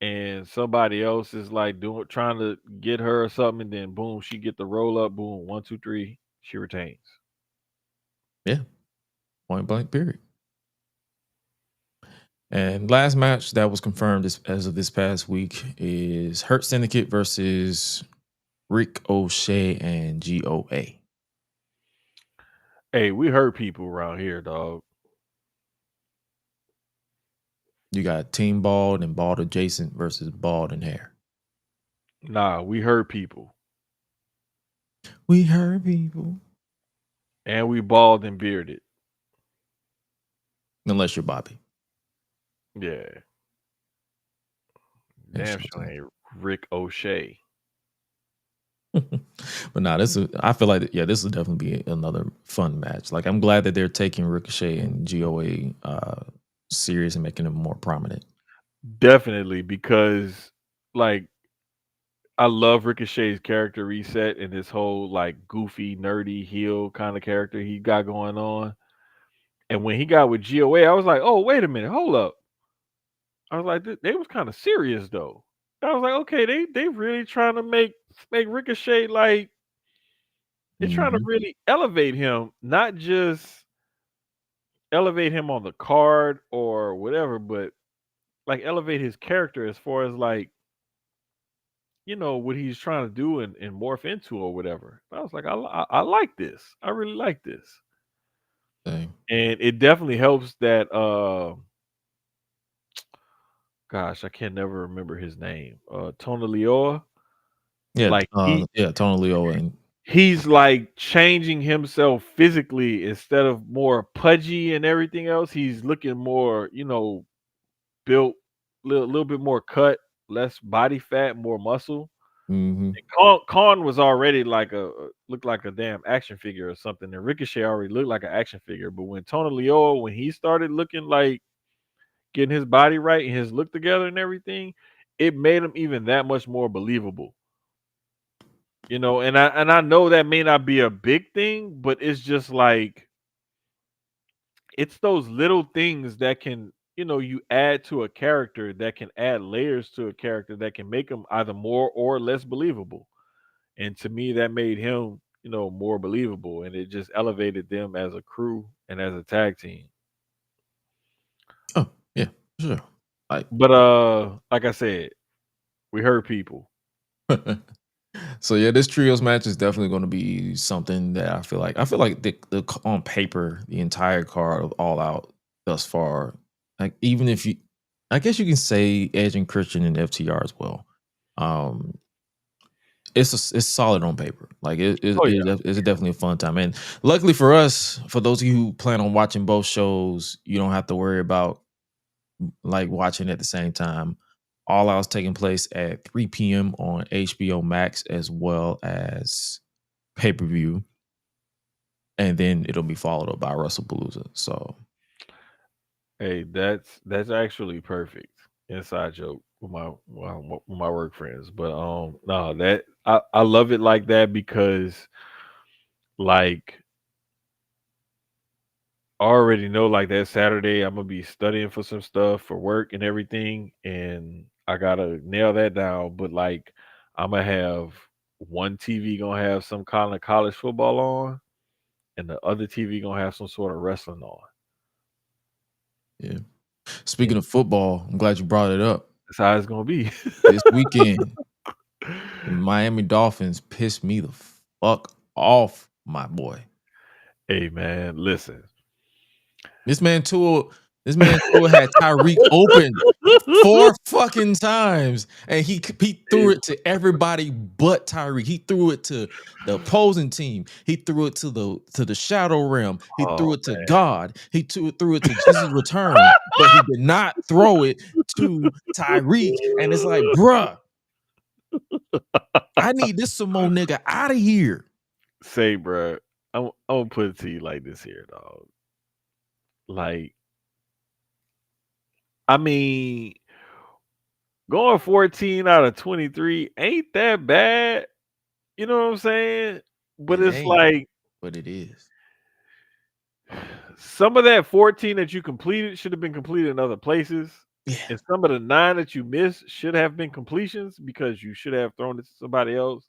and somebody else is like doing trying to get her or something, and then boom, she get the roll up. Boom, 1, 2, 3, she retains. yeah, point blank period. And last match that was confirmed as of this past week is Hurt Syndicate versus Rick O'Shea and GOA. Hey, we hurt people around here, dog. You got Team Bald and Bald Adjacent versus Bald and Hair. Nah, we hurt people, We hurt people. and we bald and bearded. Unless you're Bobby. Yeah, And damn sure Showtime. ain't Rick O'Shea. But nah, I feel like this will definitely be another fun match. Like I'm glad that they're taking Ricochet and GOA serious and making them more prominent. Definitely, because like I love Ricochet's character reset and this whole like goofy, nerdy heel kind of character he got going on. And when he got with GOA, I was like, oh, wait a minute, hold up. I was like, they was kind of serious though. I was like, okay, they really trying to make Ricochet like they're trying to Mm-hmm. really elevate him, not just elevate him on the card or whatever, but like elevate his character as far as like what he's trying to do and morph into or whatever. I was like, I like this. I really like this, Same. and it definitely helps that. Gosh, I can never remember his name. Tony Leoa. Yeah, Like Tony Leo and he's like changing himself physically instead of more pudgy and everything else. He's looking more, built, little bit more cut, less body fat, more muscle. mm-hmm. Khan was already like looked like a damn action figure or something, and Ricochet already looked like an action figure. But when Tony Leo, when he started looking like getting his body right and his look together and everything, it made him even that much more believable. And I know that may not be a big thing, but it's just like it's those little things that can, you add to a character that can add layers to a character that can make them either more or less believable. And to me, that made him, more believable, and it just elevated them as a crew and as a tag team. Oh, yeah, sure. Like But like I said, we hurt people. So yeah, this trios match is definitely going to be something that I feel like the on paper the entire card of All Out thus far, like even if you, I guess you can say Edge and Christian and FTR as well. Um, it's solid on paper. Like Oh yeah, it's definitely a fun time. And luckily for us, for those of you who plan on watching both shows, you don't have to worry about like watching at the same time. All Out's taking place at 3 p.m. on HBO Max as well as pay-per-view. And then it'll be followed up by WrestlePalooza. So hey, that's actually perfect. Inside joke with my work friends, but no, that I love it like that because like I already know like that Saturday I'm gonna be studying for some stuff for work and everything, and I gotta nail that down. But like I'm gonna have one TV gonna have some kind of college football on, and the other TV gonna have some sort of wrestling on. yeah. And Speaking of football, I'm glad you brought it up. that's how it's gonna be. This weekend, the Miami Dolphins pissed me the fuck off, my boy. Hey man, listen. This man Tua had Tyreek open 4 fucking times, and he threw it to everybody but Tyreek. He threw it to the opposing team. He threw it to the shadow realm. He threw Oh it to God. He threw it to Jesus' return, but he did not throw it to Tyreek. And it's like, bruh, I need this Samoan nigga out of here. Say, bro, I'm gonna put it to you like this here, dog. Like, I mean, going 14 out of 23 ain't that bad. You know what I'm saying? But It it's ain't, like but it is. some of that 14 that you completed should have been completed in other places. Yeah. And some of the 9 that you missed should have been completions because you should have thrown it to somebody else.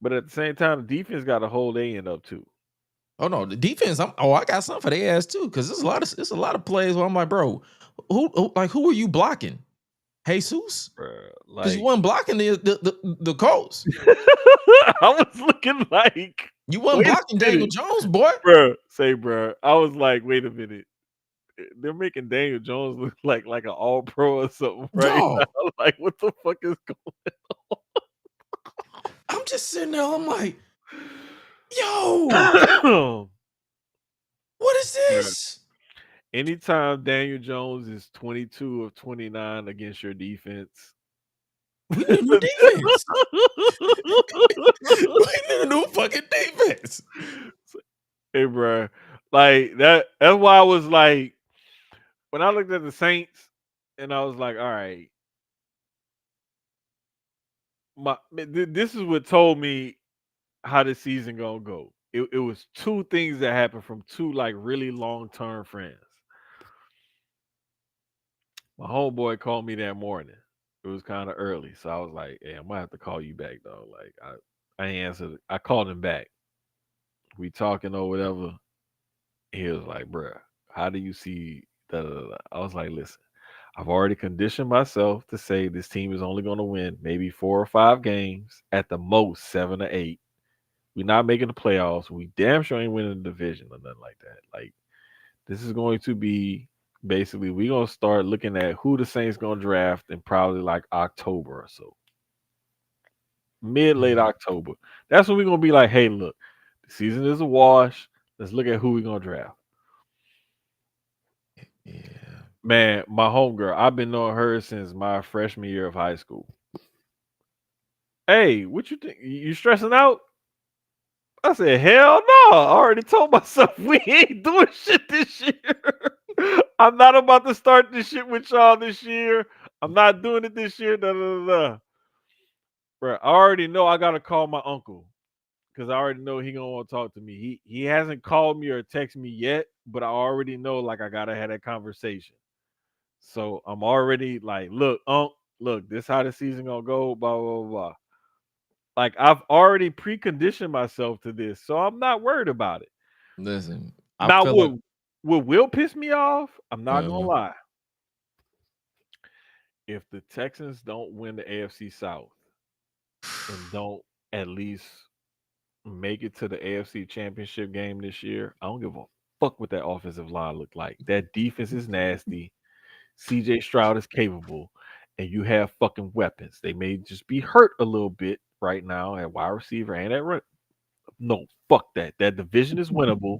But at the same time, the defense got to hold their end up too. Oh no, the defense. I got something for their ass too, because there's a lot of plays where I'm like, bro, who are you blocking? Jesus, Bruh, because you like wasn't blocking the Colts. I was looking like, You wasn't wait a blocking Daniel minute, Jones, boy. bro. Say, bro. I was like, wait a minute. They're making Daniel Jones look like an all pro or something right now. Dog, Like, what the fuck is I'm just sitting there. I'm like, yo, going? what is Bruh. this? Anytime Daniel Jones is 22 of 29 against your defense, We need a new defense. We need a new fucking defense. hey, bro, like that's why I was like, when I looked at the Saints, and I was like, all right, this is what told me how the season gonna go. It was two things that happened from two like really long term friends. My homeboy called me that morning. It was kind of early, so I was like, "Hey, I'm gonna have to call you back, though." Like I ain't answered. I called him back. We talking or whatever. He was like, "Bruh, how do you see da, da, da, da?" I was like, "Listen, I've already conditioned myself to say this team is only going to win maybe 4 or 5 games, at the most 7 or 8. We're not making the playoffs. We damn sure ain't winning the division or nothing like that. Like this is going to be basically we're gonna start looking at who the Saints gonna draft in probably like October or so, mid late October. That's when we're gonna be like, hey, look, the season is a wash. Let's look at who we're gonna draft. Yeah. Man, my homegirl, I've been knowing her since my freshman year of high school. Hey, what you think? You stressing out? I said, hell no. I already told myself we ain't doing shit this year. I'm not about to start this shit with y'all this year. I'm not doing it this year. Da, da, da, da. Bro, I already know I gotta call my uncle because I already know he gonna want to talk to me. He hasn't called me or texted me yet, but I already know like I gotta have that conversation. So I'm already like, look, look, this how the season gonna go, blah blah blah. Blah. Like I've already preconditioned myself to this, so I'm not worried about it. Listen, I Now, feel like what will piss me off? I'm not gonna uh, lie. If the Texans don't win the AFC South, and don't at least make it to the AFC Championship game this year, I don't give a fuck what that offensive line look like. That defense is nasty. CJ Stroud is capable, and you have fucking weapons. They may just be hurt a little bit right now at wide receiver and at run. No, fuck that. That division is winnable,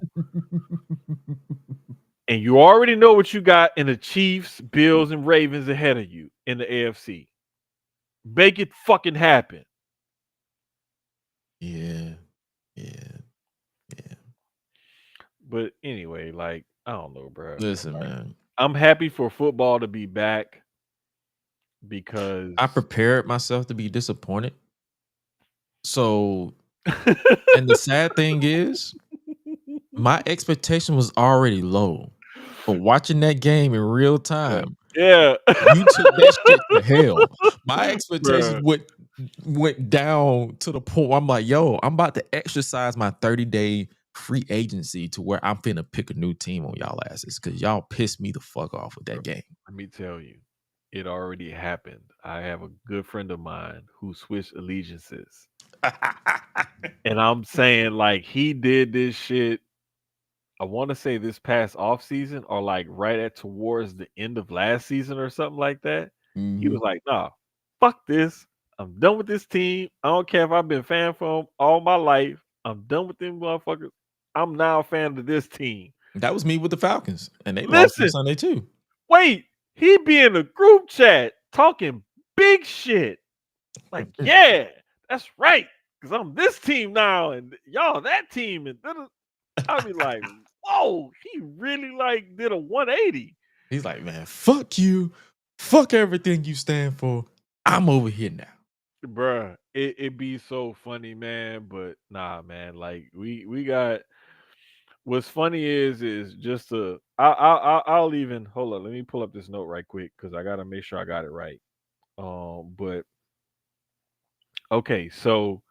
and you already know what you got in the Chiefs, Bills, and Ravens ahead of you in the AFC. Make it fucking happen. Yeah. But anyway, like, I don't know, bro. Listen, man. I'm happy for football to be back because I prepared myself to be disappointed. So, and the sad thing is, my expectation was already low. But watching that game in real time, yeah, you took that shit to hell. My expectations Bruh. went down to the point where I'm like, yo, I'm about to exercise my 30-day free agency to where I'm finna pick a new team on y'all asses because y'all pissed me the fuck off with that game. Let me tell you, it already happened. I have a good friend of mine who switched allegiances. And I'm saying, like, he did this shit, I want to say this past off season or like right at towards the end of last season or something like that. He was like, nah, fuck this. I'm done with this team. I don't care if I've been a fan for them all my life. I'm done with them motherfuckers. I'm now a fan of this team. That was me with the Falcons, and they lost on Sunday too. Wait, he be in a group chat talking big shit. Like, yeah, that's right. Because I'm this team now, and y'all that team. And I'll be like, whoa, he really like did a 180. He's like, man, fuck you. Fuck everything you stand for. I'm over here now. Bruh, it be so funny, man. But nah, man, like we got what's funny is just I'll even hold on, let me pull up this note right quick because I gotta make sure I got it right. But okay, so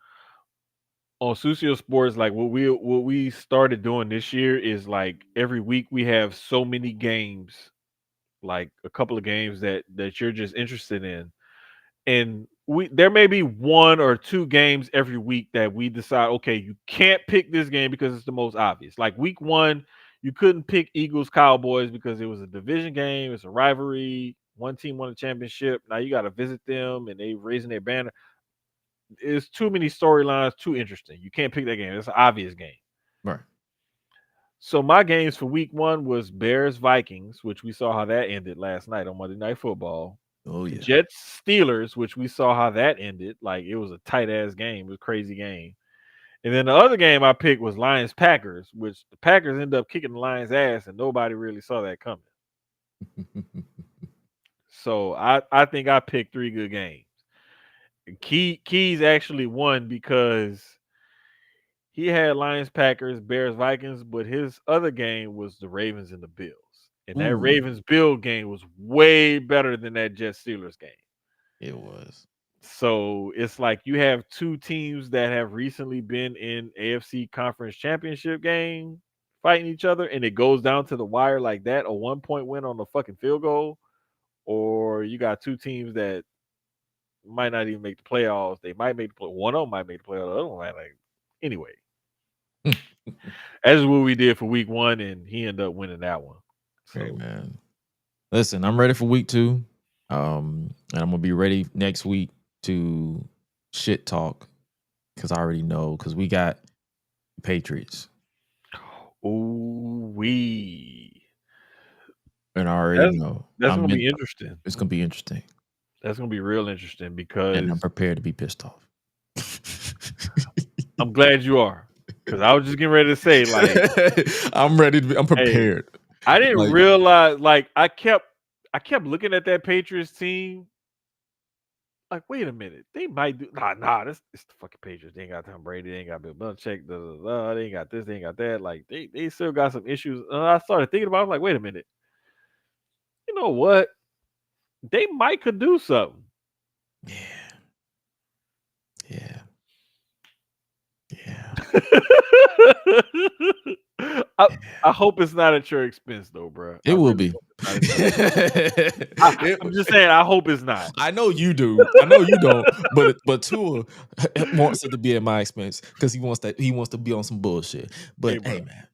on Susio Sports, like what we started doing this year is like every week we have so many games, like a couple of games that you're just interested in, and there may be one or two games every week that we decide, okay, you can't pick this game because it's the most obvious. Like week 1, you couldn't pick Eagles Cowboys because it was a division game, it's a rivalry. One team won a championship. Now you got to visit them, and they raising their banner. It's too many storylines, too interesting. You can't pick that game. It's an obvious game. Right. So my games for week 1 was Bears Vikings, which we saw how that ended last night on Monday Night Football. Oh yeah. Jets Steelers, which we saw how that ended. Like it was a tight ass game. It was a crazy game. And then the other game I picked was Lions Packers, which the Packers ended up kicking the Lions ass, and nobody really saw that coming. So I think I picked 3 good games. Keys actually won because he had Lions, Packers, Bears, Vikings, but his other game was the Ravens and the Bills. And that Ravens Bill game was way better than that Jets Steelers game. It was. So it's like you have 2 teams that have recently been in AFC Conference Championship game fighting each other, and it goes down to the wire like that, a 1-point win on the fucking field goal, or you got 2 teams that might not even make the playoffs. They might make the play. One of them might make the playoffs. The other one might like. Anyway, that's what we did for week 1, and he ended up winning that one. So, okay, man. Listen, I'm ready for week 2. And I'm gonna be ready next week to shit talk because I already know because we got Patriots. ooh wee. And I already know. That's gonna be interesting. It's gonna be interesting. That's gonna be real interesting because and I'm prepared to be pissed off. I'm glad you are, because I was just getting ready to say, like, I'm ready to be, I'm prepared. Hey, I didn't realize, like, I kept looking at that Patriots team. Like, wait a minute, they might do it's the fucking Patriots. They ain't got Tom Brady, they ain't got Bill Belichick, they ain't got this, they ain't got that. Like, they still got some issues. And I started thinking about it, like, wait a minute. You know what? They might could do something. Yeah. I hope it's not at your expense though, bro. It will be. I'm just saying. I hope it's not. I know you do. I know you don't. But Tua wants it to be at my expense because he wants to be on some bullshit. But hey, man,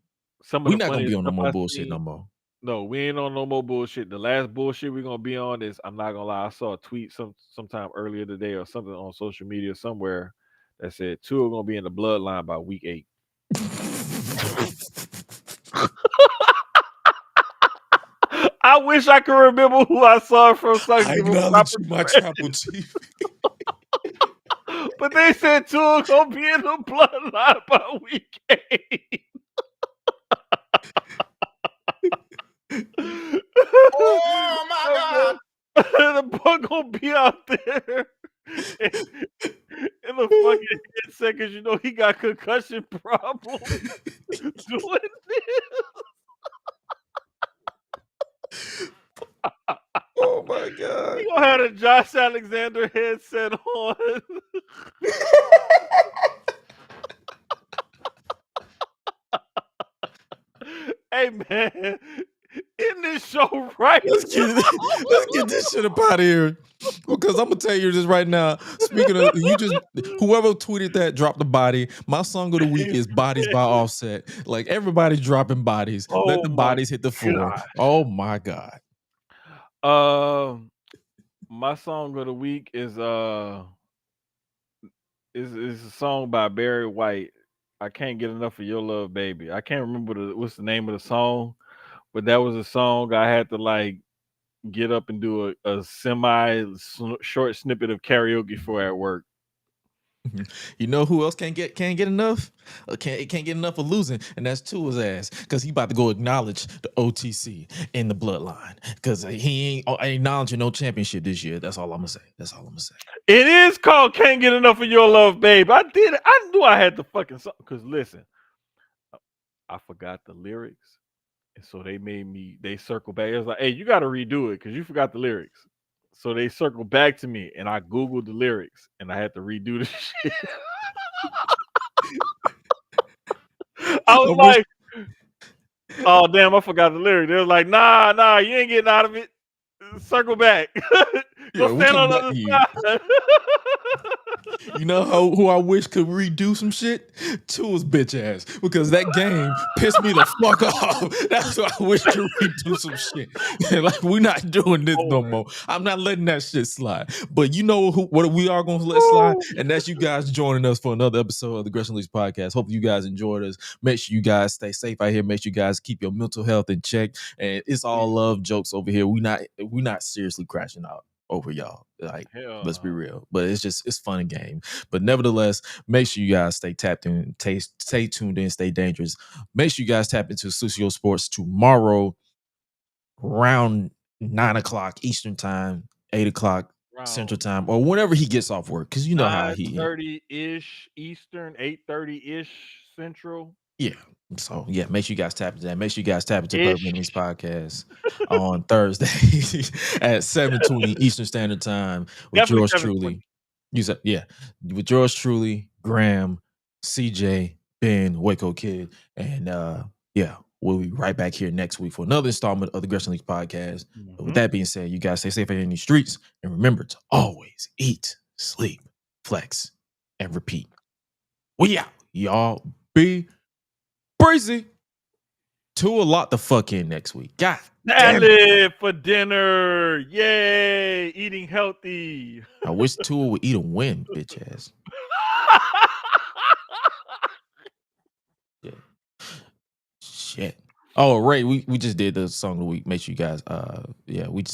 some of we're the not gonna be funniest on no stuff more I bullshit seen. no more. No, we ain't on no more bullshit. The last bullshit we're gonna be on is, I'm not gonna lie, I saw a tweet sometime earlier today or something on social media somewhere that said two are gonna be in the bloodline by week 8. I wish I could remember who I saw from. I acknowledge you, my tribal chief. But they said two are gonna be in the bloodline by week 8. Oh my God. The boy gonna be out there in the fucking headset because you know he got concussion problems doing Oh my God. He gonna have a Josh Alexander headset on. Hey man, in this show right Let's get this shit up out of here. Because I'm gonna tell you this right now. Speaking of whoever tweeted that dropped the body. My song of the week is Bodies by Offset. Like everybody's dropping bodies. Let the bodies hit the floor. Oh my God. My song of the week is a song by Barry White. I can't get enough of your love, baby. I can't remember what's the name of the song, but that was a song I had to like get up and do a short snippet of karaoke for at work. You know who else can't get enough? Can't get enough of losing, and that's Tua's ass, because he about to go acknowledge the OTC in the bloodline, because he ain't acknowledging no championship this year. That's all I'm gonna say. It is called "Can't Get Enough of Your Love, Babe." I did it. I knew I had the fucking song. Because listen, I forgot the lyrics, and so they circle back. It was like, hey, you got to redo it because you forgot the lyrics. So they circled back to me, and I googled the lyrics, and I had to redo the shit. I was like, oh damn, I forgot the lyric. They was like, nah, you ain't getting out of it. Circle back. Go stand on the other side. You know who I wish could redo some shit? Tua's bitch ass, because that game pissed me the fuck off. That's why I wish to redo some shit. Like, we're not doing this no more. I'm not letting that shit slide. But you know what we are going to let slide, and that's you guys joining us for another episode of the GRESH UNLEASHED podcast. Hope you guys enjoyed us. Make sure you guys stay safe out here. Make sure you guys keep your mental health in check. And it's all love jokes over here. We're not seriously crashing out over y'all. Like, let's be real. But it's fun and game. But nevertheless, make sure you guys stay tapped in, stay tuned in, stay dangerous. Make sure you guys tap into Sucio Sports tomorrow around 9 o'clock Eastern time, 8 o'clock Central time, or whenever he gets off work, because you know how he 9:30-ish Eastern, 8:30-ish Central. Yeah. So yeah, make sure you guys tap into that. Make sure you guys tap into Profits and WWE podcast on Thursday at 7:20 Eastern Standard Time with yours truly. With yours truly, Graham, CJ, Ben, Waco Kid, and we'll be right back here next week for another installment of the GRESH UNLEASHED podcast. But with that being said, you guys stay safe out here in these streets, and remember to always eat, sleep, flex, and repeat. We out. Y'all be crazy. Tua lock the fuck in next week. God damn it. For dinner. Yay. Eating healthy. I wish Tua would eat a win, bitch ass. Yeah. Shit. Oh, Ray, we just did the song of the week. Make sure you guys we just